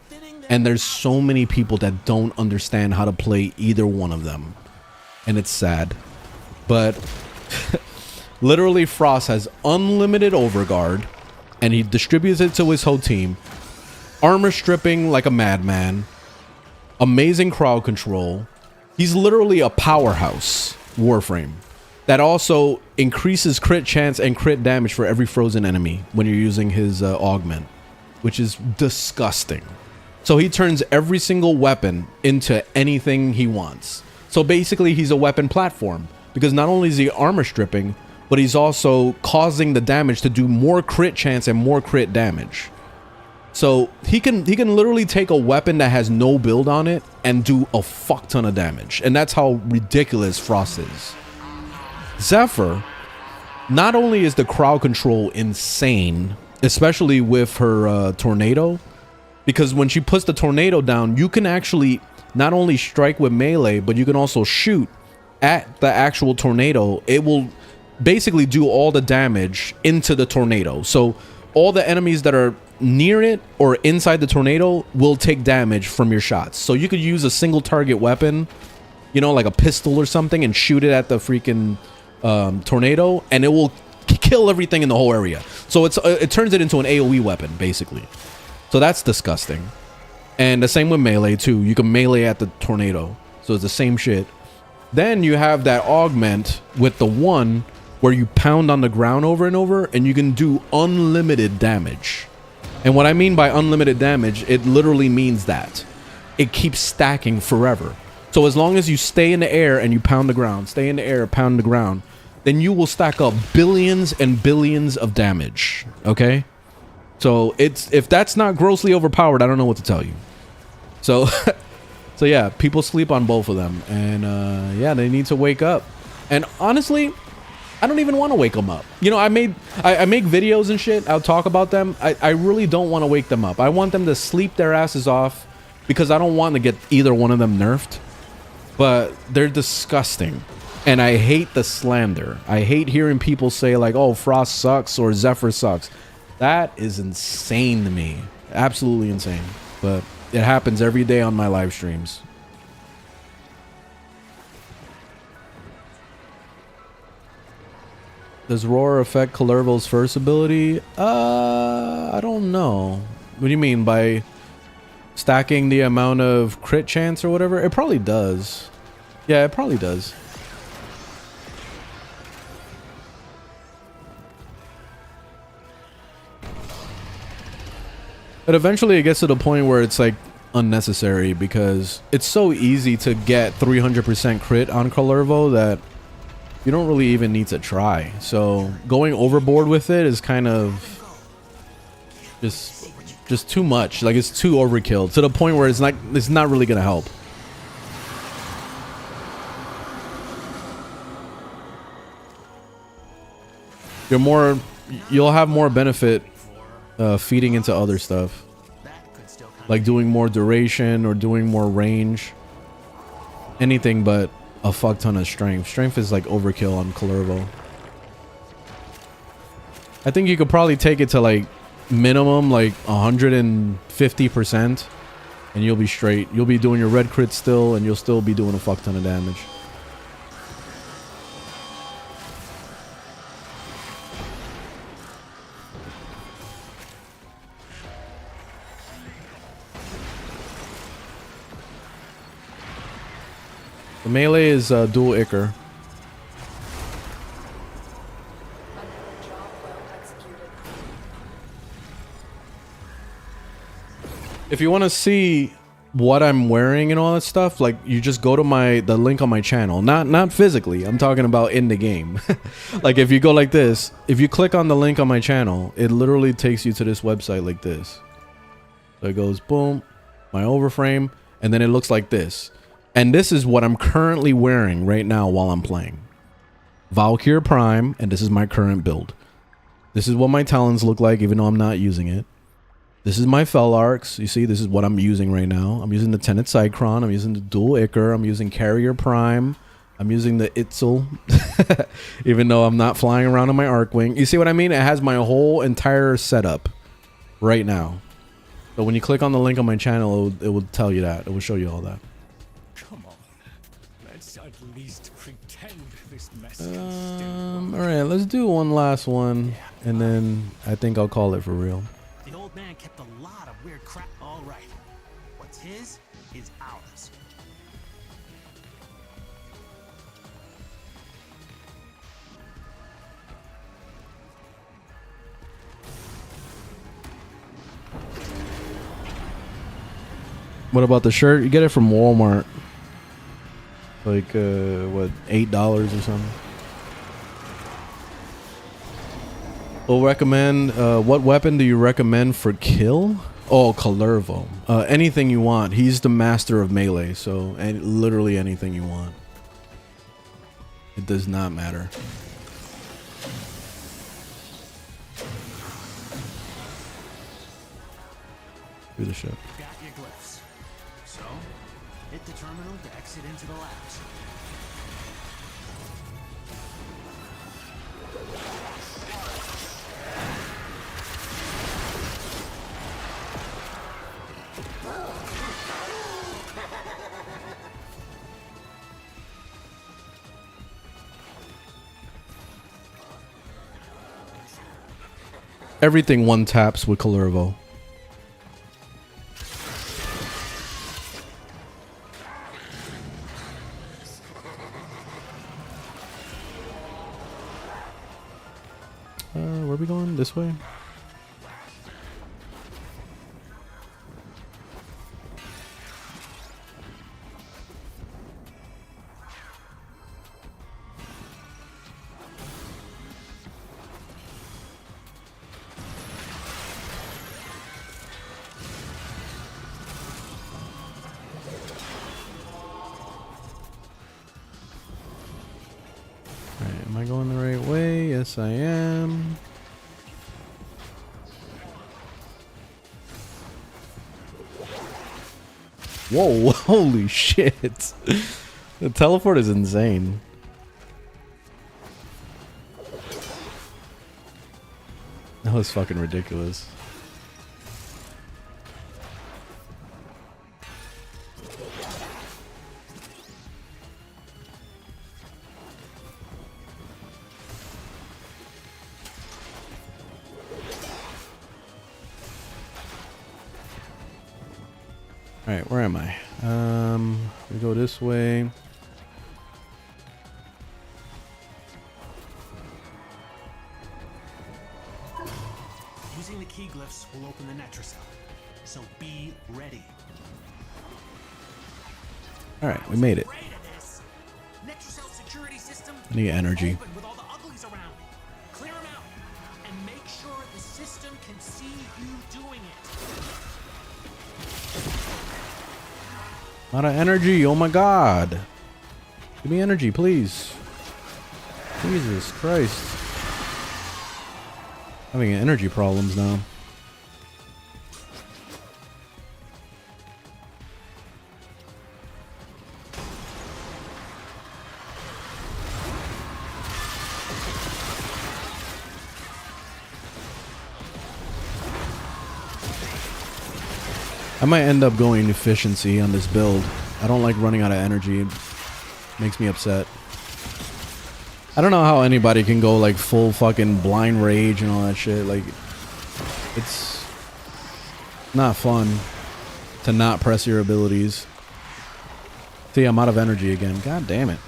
And there's so many people that don't understand how to play either one of them. And it's sad. But literally Frost has unlimited overguard. And he distributes it to his whole team. Armor stripping like a madman. Amazing crowd control. He's literally a powerhouse Warframe. That also increases crit chance and crit damage for every frozen enemy when you're using his augment. Which is disgusting. So he turns every single weapon into anything he wants. So basically he's a weapon platform. Because not only is he armor stripping, but he's also causing the damage to do more crit chance and more crit damage. So he can literally take a weapon that has no build on it and do a fuck ton of damage. And that's how ridiculous Frost is. Zephyr, not only is the crowd control insane, especially with her tornado, because when she puts the tornado down, you can actually not only strike with melee, but you can also shoot at the actual tornado. It will basically do all the damage into the tornado. So all the enemies that are near it or inside the tornado will take damage from your shots. So you could use a single target weapon, you know, like a pistol or something, and shoot it at the freaking tornado, and it will kill everything in the whole area. So it turns it into an AoE weapon basically. So that's disgusting. And the same with melee too. You can melee at the tornado, so it's the same shit. Then you have that augment with the one where you pound on the ground over and over, and you can do unlimited damage. And what I mean by unlimited damage, it literally means that it keeps stacking forever. So as long as you stay in the air and you pound the ground, stay in the air, pound the ground, then you will stack up billions and billions of damage. Okay? So if that's not grossly overpowered, I don't know what to tell you. So so yeah, people sleep on both of them, and yeah, they need to wake up. And honestly, I don't even want to wake them up. You know, I make videos and shit. I'll talk about them. I really don't want to wake them up. I want them to sleep their asses off because I don't want to get either one of them nerfed. But they're disgusting. And I hate the slander. I hate hearing people say like, oh, Frost sucks or Zephyr sucks. That is insane to me. Absolutely insane. But it happens every day on my live streams. Does Roar affect Kalervo's first ability? I don't know. What do you mean by stacking the amount of crit chance or whatever? It probably does. Yeah, it probably does. But eventually it gets to the point where it's like unnecessary because it's so easy to get 300% crit on Kalervo that you don't really even need to try. So going overboard with it is kind of just too much. Like it's too overkill to the point where it's not really gonna help. You'll have more benefit feeding into other stuff, like doing more duration or doing more range. Anything but a fuck ton of strength. Strength is like overkill on Kalervo. I think you could probably take it to like minimum like 150% and you'll be straight. You'll be doing your red crit still, and you'll still be doing a fuck ton of damage. The melee is dual Ichor. If you want to see what I'm wearing and all that stuff, like you just go to the link on my channel. Not physically. I'm talking about in the game. Like if you go like this, if you click on the link on my channel, it literally takes you to this website like this. So it goes boom, my overframe, and then it looks like this. And this is what I'm currently wearing right now while I'm playing. Valkyr Prime, and this is my current build. This is what my talons look like, even though I'm not using it. This is my fell arcs. You see, this is what I'm using right now. I'm using the Tenet Cycron. I'm using the dual Ichor. I'm using Carrier Prime. I'm using the Itzel, even though I'm not flying around on my Arcwing. You see what I mean? It has my whole entire setup right now. So when you click on the link on my channel, it will tell you that. It will show you all that. Come on, let's at least pretend this mess can still All right, let's do one last one, and then I think I'll call it for real. The old man kept a lot of weird crap. All right. What's his is ours. What about the shirt? You get it from Walmart. Like, what, $8 or something? We'll recommend, what weapon do you recommend for kill? Oh, Calervo. Anything you want. He's the master of melee, so literally anything you want. It does not matter. Do the shit. Got your glyphs. So, hit the terminal to exit into the labs. Everything one taps with Calervo. Where are we going? This way? Alright, am I going the right way? Yes, I am. Whoa, holy shit. The teleport is insane. That was fucking ridiculous. All right, where am I? We go this way. Using the key glyphs will open the Netracell. So be ready. All right, we made it. Afraid of this. Netracell security system. I need energy. Open with all the uglies around. Clear them out. And make sure the system can see you doing it. Lot of energy. Oh my god. Give me energy, please. Jesus Christ. Having energy problems now. I might end up going efficiency on this build. I don't like running out of energy. It makes me upset. I don't know how anybody can go like full fucking blind rage and all that shit. Like, it's not fun to not press your abilities. See, I'm out of energy again. God damn it.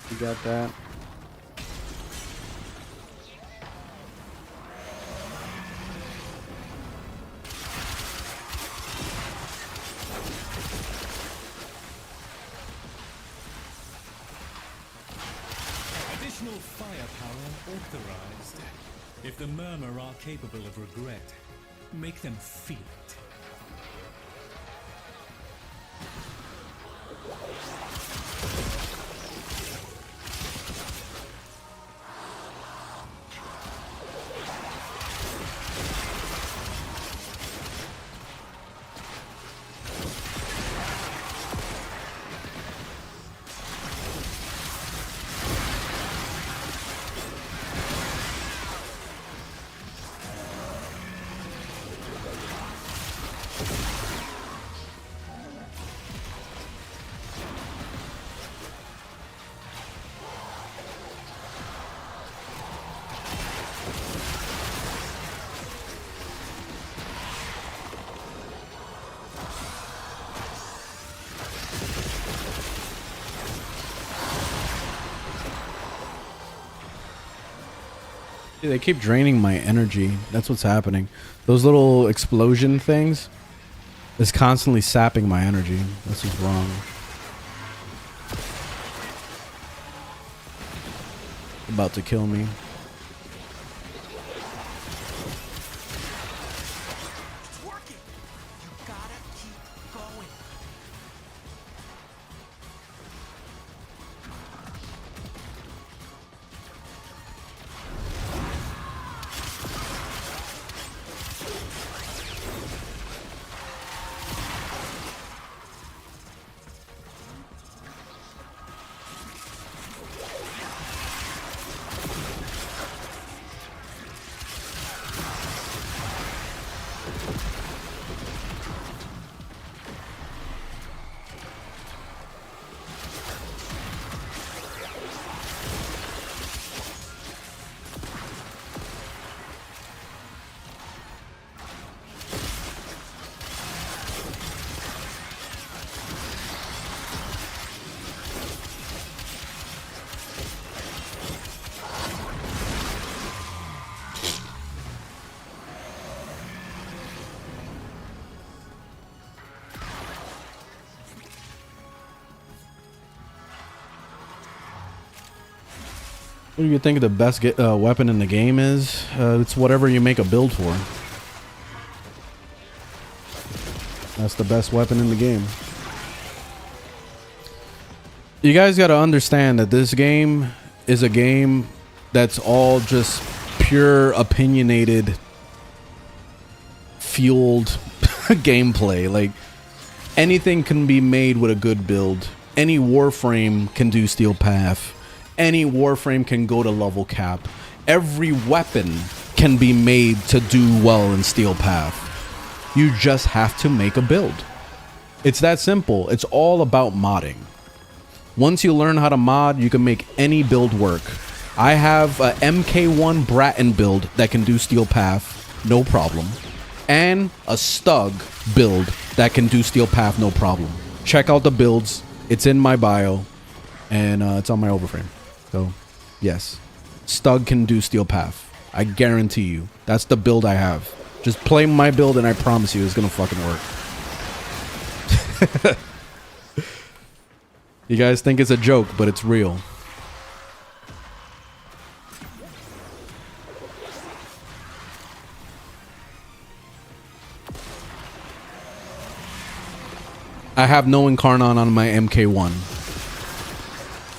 You got that. Additional firepower authorized. If the Murmur are capable of regret, make them feel it. They keep draining my energy. That's what's happening. Those little explosion things is constantly sapping my energy. This is wrong. About to kill me. It's working. You gotta keep going. What do you think the best weapon in the game is? It's whatever you make a build for. That's the best weapon in the game. You guys got to understand that this game is a game that's all just pure opinionated, fueled gameplay. Like, anything can be made with a good build. Any Warframe can do Steel Path. Any Warframe can go to level cap. Every weapon can be made to do well in Steel Path. You just have to make a build. It's that simple. It's all about modding. Once you learn how to mod, you can make any build work. I have a MK1 Bratton build that can do Steel Path, no problem. And a Stug build that can do Steel Path, no problem. Check out the builds. It's in my bio. And it's on my overframe. So, yes. Stug can do Steel Path. I guarantee you. That's the build I have. Just play my build and I promise you it's gonna fucking work. You guys think it's a joke, but it's real. I have no Incarnon on my MK1.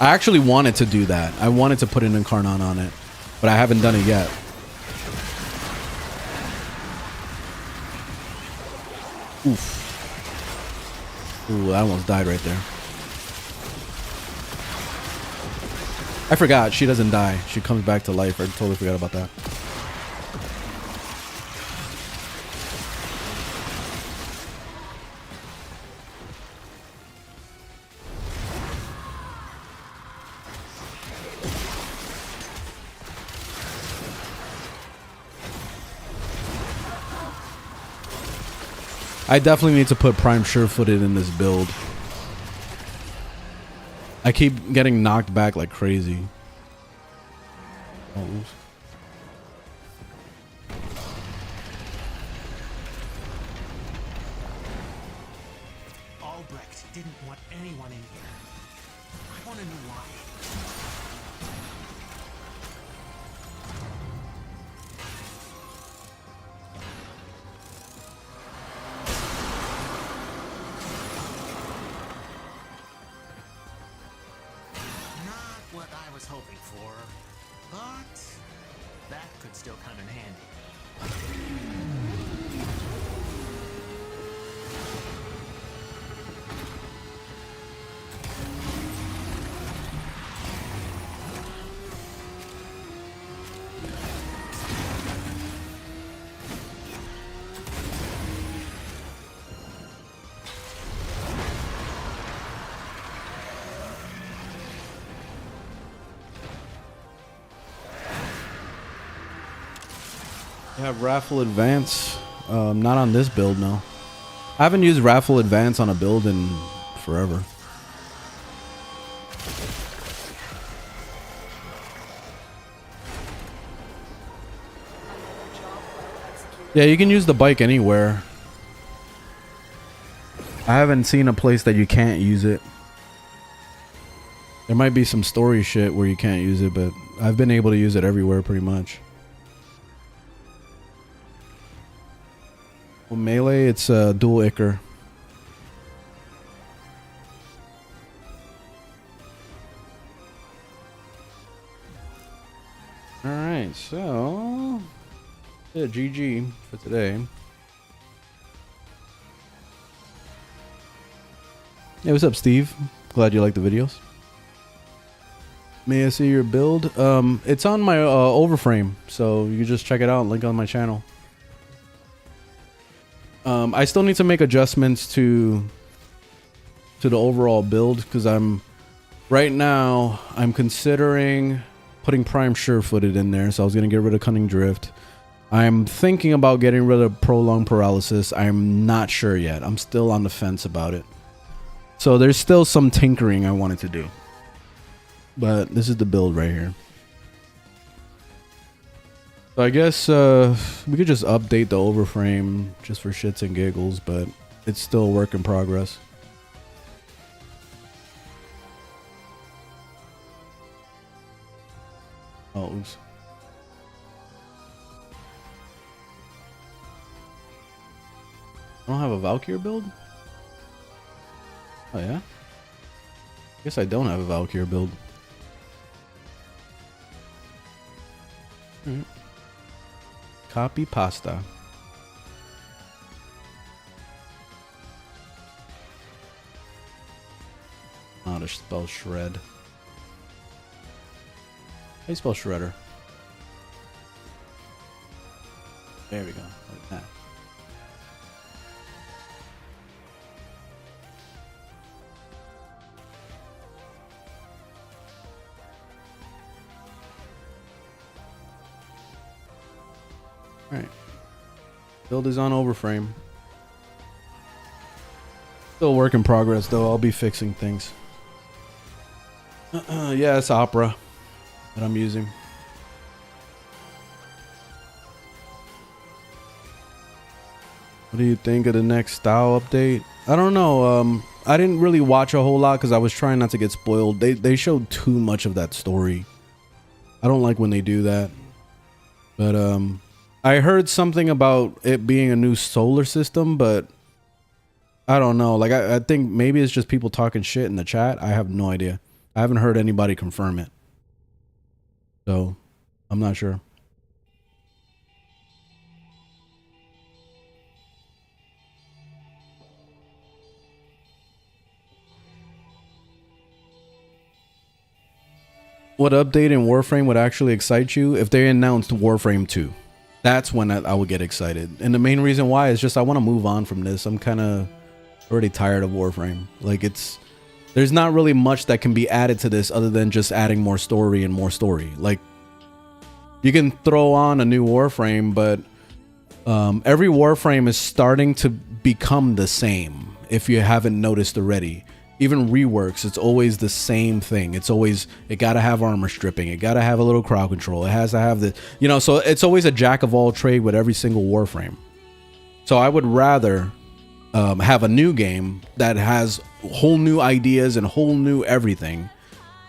I actually wanted to do that. I wanted to put an Incarnon on it, but I haven't done it yet. Oof. Ooh, I almost died right there. I forgot, she doesn't die. She comes back to life. I totally forgot about that. I definitely need to put Prime Sure-Footed in this build. I keep getting knocked back like crazy. Oh, oops. Albrecht didn't want anyone in here. I want to know why. Not what I was hoping for, but that could still come in handy. You have Raffle Advance. Not on this build, no. I haven't used Raffle Advance on a build in forever. Yeah, you can use the bike anywhere. I haven't seen a place that you can't use it. There might be some story shit where you can't use it, but I've been able to use it everywhere pretty much. Well, melee, it's dual Ichor. Alright, so yeah, GG for today. Hey, what's up, Steve? Glad you like the videos. May I see your build? It's on my Overframe, so you can just check it out. Link on my channel. I still need to make adjustments to the overall build because right now I'm considering putting Prime Sure-Footed in there, so I was gonna get rid of Cunning Drift. I'm thinking about getting rid of Prolonged Paralysis. I'm not sure yet. I'm still on the fence about it. So there's still some tinkering I wanted to do, but this is the build right here. So I guess we could just update the Overframe just for shits and giggles, but it's still a work in progress. Oh, oops. I don't have a Valkyr build? Oh yeah? I guess I don't have a Valkyr build. Alright. Copy pasta. How to spell shred. How do you spell shredder? There we go. Like that. Alright. Build is on Overframe. Still work in progress though. I'll be fixing things. Yeah, it's Opera that I'm using. What do you think of the next style update? I don't know. I didn't really watch a whole lot because I was trying not to get spoiled. They showed too much of that story. I don't like when they do that. But I heard something about it being a new solar system, but I don't know. Like I think maybe it's just people talking shit in the chat. I have no idea. I haven't heard anybody confirm it. So I'm not sure. What update in Warframe would actually excite you? If they announced Warframe 2. That's when I would get excited. And the main reason why is just I want to move on from this. I'm kind of already tired of Warframe. Like there's not really much that can be added to this other than just adding more story and more story. Like you can throw on a new Warframe, but every Warframe is starting to become the same if you haven't noticed already. even reworks, it's always the same thing. It's always, it gotta have armor stripping, it gotta have a little crowd control, it has to have the, you know, so it's always a jack of all trade with every single Warframe. So I would rather have a new game that has whole new ideas and whole new everything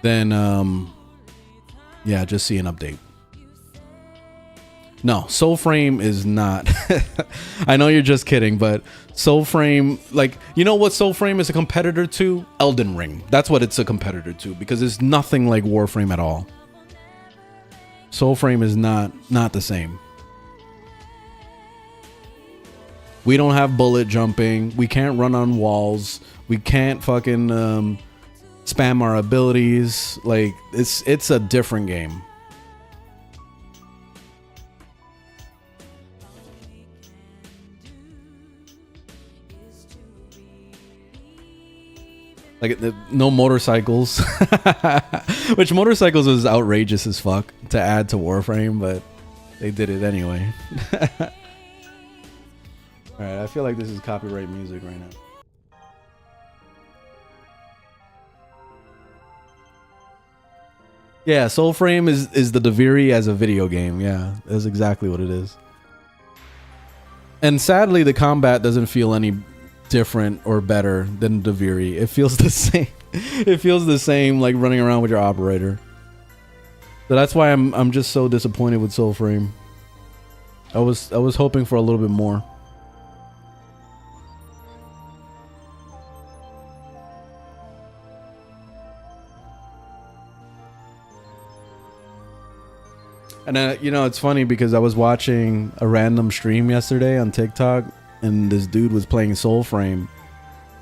than yeah, just see an update. No, Soulframe is not. I know you're just kidding, but Soulframe, like, you know what Soulframe is a competitor to? Elden Ring. That's what it's a competitor to, because it's nothing like Warframe at all. Soulframe is not the same. We don't have bullet jumping. We can't run on walls. We can't fucking spam our abilities. Like, it's a different game. Like, no motorcycles. Which motorcycles was outrageous as fuck to add to Warframe, but they did it anyway. Alright, I feel like this is copyright music right now. Yeah, Soulframe is the Deviri as a video game. Yeah, that's exactly what it is. And sadly, the combat doesn't feel any different or better than Deviri. It feels the same. It feels the same, like running around with your operator. So that's why I'm just so disappointed with Soulframe. I was hoping for a little bit more. And you know, it's funny because I was watching a random stream yesterday on TikTok, and this dude was playing Soulframe,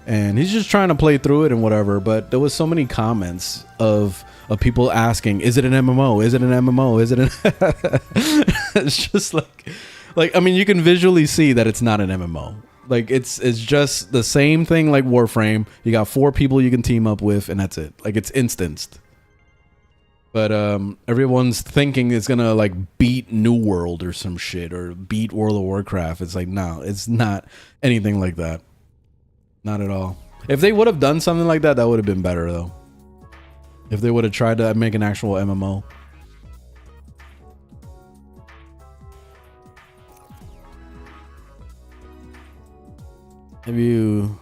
and he's just trying to play through it and whatever, but there was so many comments of people asking, is it an MMO? Is it an MMO? Is it an it's just like I mean, you can visually see that it's not an MMO. Like, it's just the same thing like Warframe. You got 4 people you can team up with, and that's it. Like, it's instanced. But everyone's thinking it's gonna like beat New World or some shit, or beat World of Warcraft. It's like, no, it's not anything like that. Not at all. If they would have done something like that, that would have been better though. If they would have tried to make an actual MMO. Have you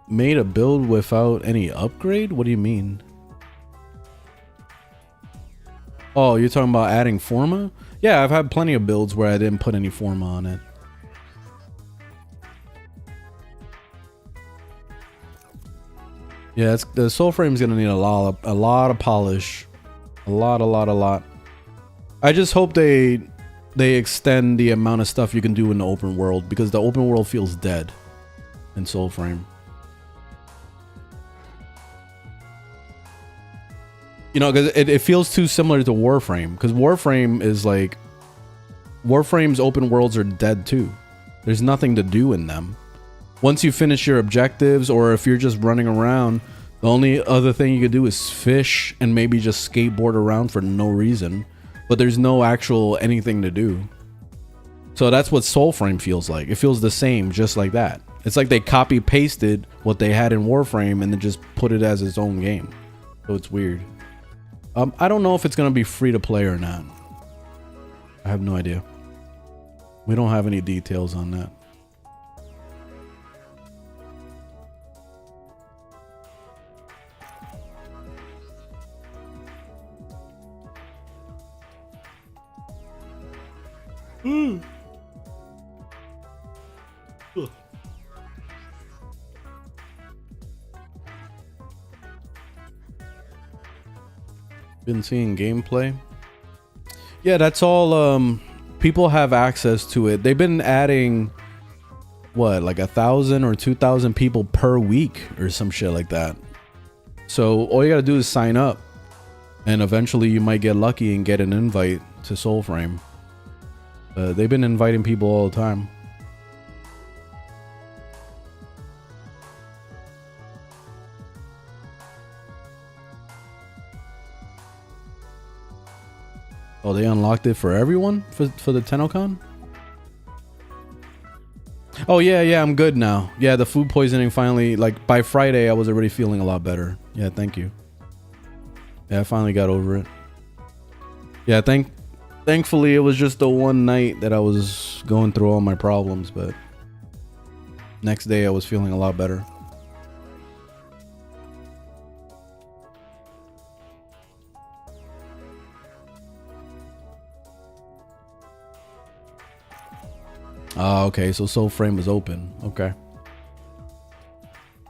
made a build without any upgrade? What do you mean? Oh, you're talking about adding Forma? Yeah, I've had plenty of builds where I didn't put any Forma on it. Yeah, the Soulframe's gonna need a lot of polish. A lot. I just hope they extend the amount of stuff you can do in the open world, because the open world feels dead in Soulframe. You know, because it feels too similar to Warframe, because Warframe is like, Warframe's open worlds are dead too. There's nothing to do in them. Once you finish your objectives, or if you're just running around, the only other thing you could do is fish and maybe just skateboard around for no reason. But there's no actual anything to do. So that's what Soulframe feels like. It feels the same, just like that. It's like they copy pasted what they had in Warframe and then just put it as its own game. So it's weird. I don't know if it's gonna be free to play or not. I have no idea. We don't have any details on that. Been seeing gameplay. Yeah, that's all. People have access to it. They've been adding what, like 1,000 or 2,000 people per week or some shit like that. So all you gotta do is sign up, and eventually you might get lucky and get an invite to Soulframe. They've been inviting people all the time. Oh, they unlocked it for everyone for the Tennocon? Oh yeah, I'm good now. Yeah, the food poisoning finally, like by Friday I was already feeling a lot better. Yeah, thank you. Yeah, I finally got over it. Yeah, thankfully it was just the one night that I was going through all my problems, but next day I was feeling a lot better. Okay, so Soulframe was open. Okay.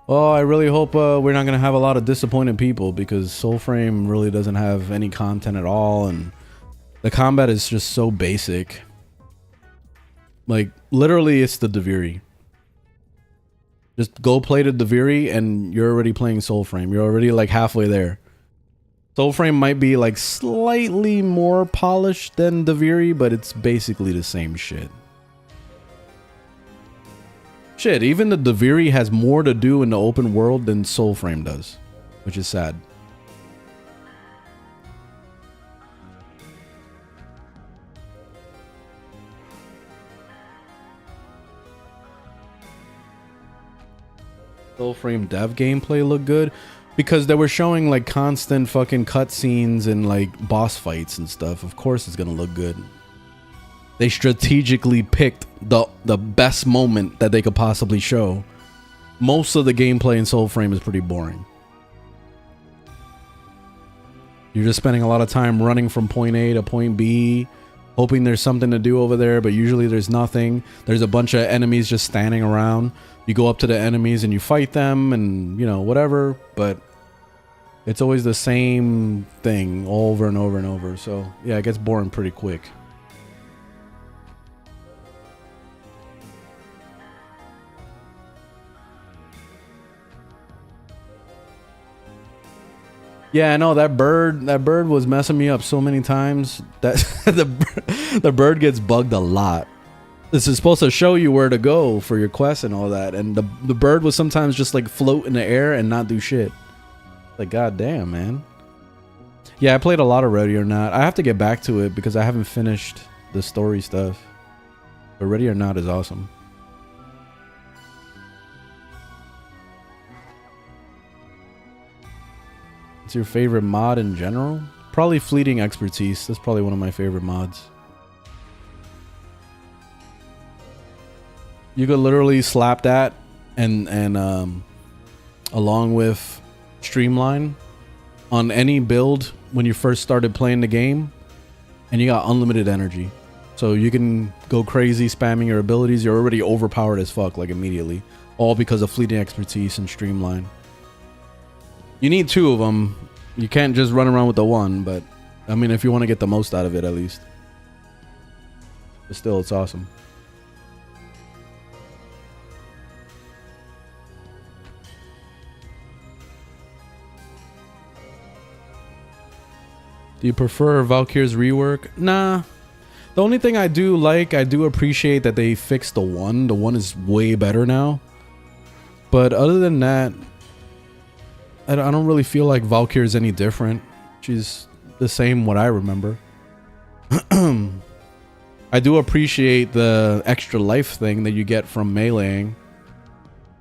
Well, I really hope we're not gonna have a lot of disappointed people, because Soulframe really doesn't have any content at all, and the combat is just so basic. Like, literally, it's the Deviri. Just go play the Deviri, and you're already playing Soulframe. You're already like halfway there. Soulframe might be like slightly more polished than Deviri, but it's basically the same shit. Shit, even the Deviri has more to do in the open world than Soulframe does, which is sad. Soulframe dev gameplay looked good because they were showing like constant fucking cutscenes and like boss fights and stuff. Of course it's gonna look good. They strategically picked the best moment that they could possibly show. Most of the gameplay in Soulframe is pretty boring. You're just spending a lot of time running from point A to point B, hoping there's something to do over there, but usually there's nothing. There's a bunch of enemies just standing around. You go up to the enemies and you fight them and, you know, whatever, but it's always the same thing over and over and over. So, yeah, it gets boring pretty quick. Yeah, I know that bird was messing me up so many times. That the bird gets bugged a lot. This is supposed to show you where to go for your quest and all that, and the bird was sometimes just like float in the air and not do shit. Like, goddamn, man. Yeah, I played a lot of Ready or Not. I have to get back to it because I haven't finished the story stuff. But Ready or Not is awesome. What's your favorite mod in general? Probably Fleeting Expertise. That's probably one of my favorite mods. You could literally slap that and along with Streamline on any build when you first started playing the game, and you got unlimited energy. So you can go crazy spamming your abilities. You're already overpowered as fuck, like immediately. All because of Fleeting Expertise and Streamline. You need two of them. You can't just run around with the one, but I mean, if you want to get the most out of it, at least. But still, it's awesome. Do you prefer Valkyr's rework? Nah. The only thing I do appreciate that they fixed the one. The one is way better now. But other than that, I don't really feel like Valkyr is any different. She's the same what I remember. I do appreciate the extra life thing that you get from meleeing.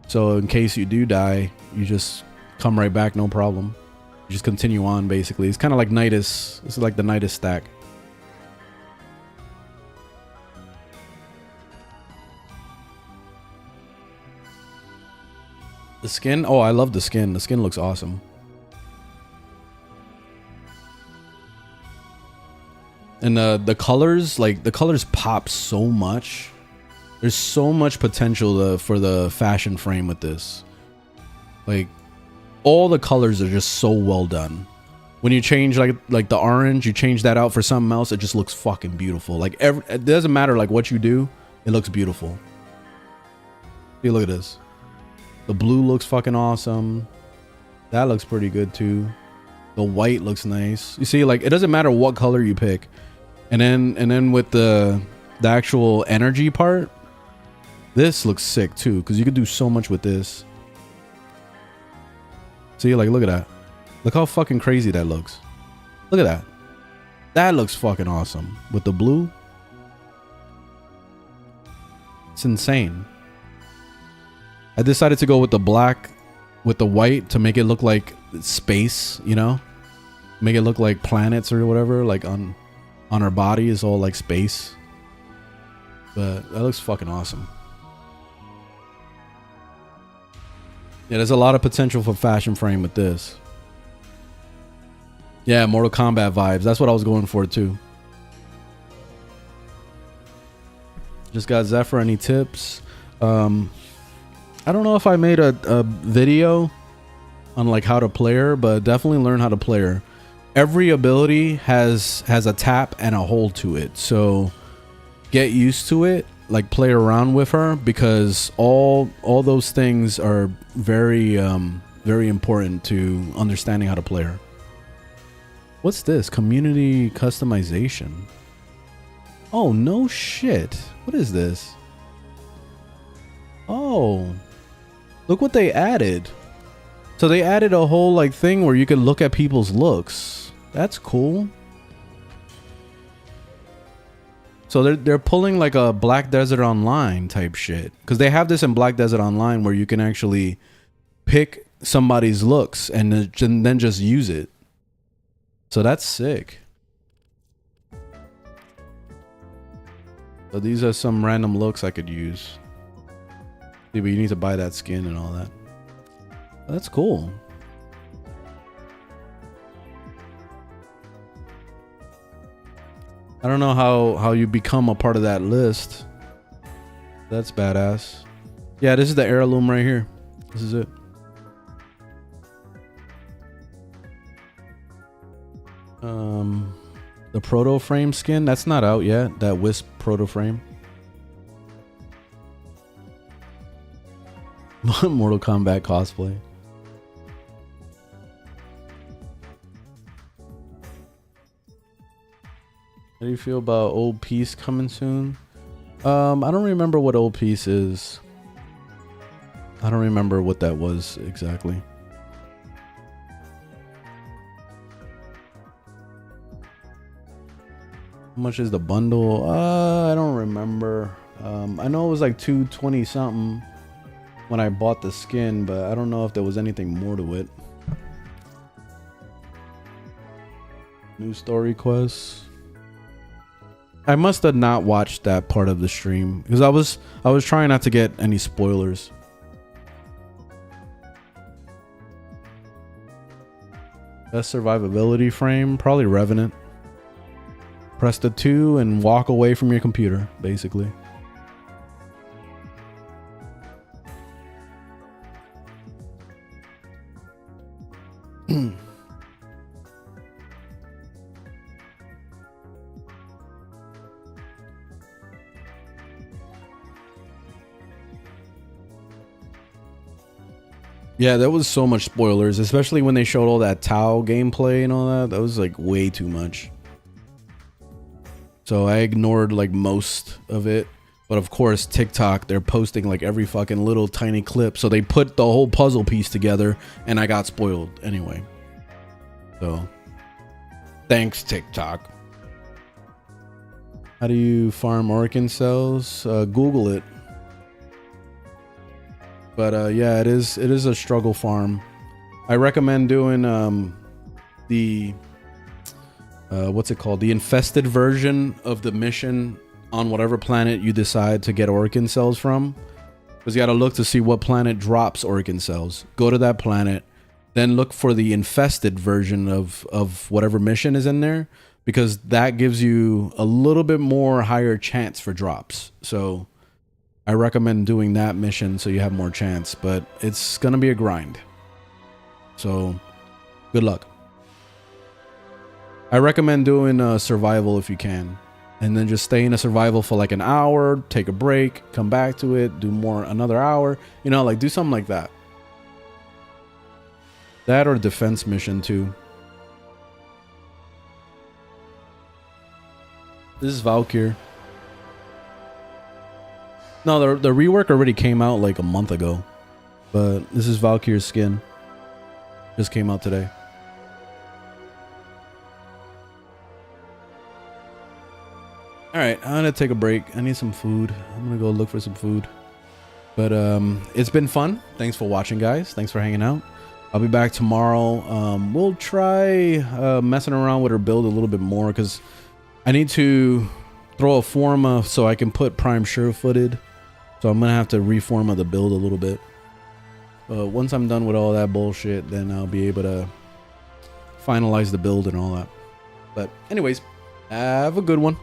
So in case you do die, you just come right back, no problem. You just continue on, basically. It's kind of like Nidus. This is like the Nidus stack. The skin? Oh, I love the skin. The skin looks awesome. And the colors, like, the colors pop so much. There's so much potential for the fashion frame with this. Like, all the colors are just so well done. When you change, like the orange, you change that out for something else, it just looks fucking beautiful. Like, it doesn't matter, like, what you do, it looks beautiful. See, look at this. The blue looks fucking awesome. That looks pretty good too. The white looks nice. You see, like, it doesn't matter what color you pick. And then with the actual energy part, this looks sick too, because you could do so much with this. See, like, look at that. Look how fucking crazy that looks. Look at that. That looks fucking awesome. With the blue. It's insane. I decided to go with the black with the white to make it look like space, you know? Make it look like planets or whatever, like on her body is all like space. But that looks fucking awesome. Yeah, there's a lot of potential for fashion frame with this. Yeah, Mortal Kombat vibes. That's what I was going for too. Just got Zephyr. Any tips? I don't know if I made a video on like how to play her, but definitely learn how to play her. Every ability has a tap and a hold to it, so get used to it. Like play around with her, because all those things are very very important to understanding how to play her. What's this? Community customization. Oh no shit. What is this? Oh, look what they added. So they added a whole like thing where you could look at people's looks. That's cool. So they're pulling like a Black Desert Online type shit, because they have this in Black Desert Online where you can actually pick somebody's looks and then just use it. So that's sick. So these are some random looks I could use. Yeah, but you need to buy that skin and all that. That's cool. I don't know how you become a part of that list. That's badass. Yeah, this is the heirloom right here. This is it. The proto frame skin, that's not out yet. That Wisp proto frame. Mortal Kombat cosplay. How do you feel about Old Peace coming soon? I don't remember what Old Peace is. I don't remember what that was exactly. How much is the bundle? I don't remember. I know it was like $220 something when I bought the skin, but I don't know if there was anything more to it. New story quests. I must have not watched that part of the stream because I was trying not to get any spoilers. Best survivability frame, probably Revenant. Press the 2 and walk away from your computer, basically. Yeah, there was so much spoilers, especially when they showed all that Tau gameplay and all that. That was like way too much. So I ignored like most of it. But of course, TikTok, they're posting like every fucking little tiny clip. So they put the whole puzzle piece together and I got spoiled anyway. So thanks, TikTok. How do you farm Orkin cells? Google it. But yeah, it is a struggle farm. I recommend doing the what's it called? The infested version of the mission on whatever planet you decide to get Orkin cells from. Because you got to look to see what planet drops Orkin cells. Go to that planet, then look for the infested version of whatever mission is in there, because that gives you a little bit more higher chance for drops. So I recommend doing that mission so you have more chance, but it's gonna be a grind. So good luck. I recommend doing a survival if you can, and then just stay in a survival for like an hour, take a break, come back to it, do more another hour, you know, like do something like that. That or defense mission too. This is Valkyr. No, the rework already came out like a month ago, but this is Valkyr's skin. Just came out today. All right, I'm gonna take a break. I need some food. I'm gonna go look for some food. But it's been fun. Thanks for watching, guys. Thanks for hanging out. I'll be back tomorrow. We'll try messing around with her build a little bit more, because I need to throw a forma so I can put Prime sure-footed. So I'm gonna have to reform the build a little bit. Once I'm done with all that bullshit, then I'll be able to finalize the build and all that. But anyways, have a good one.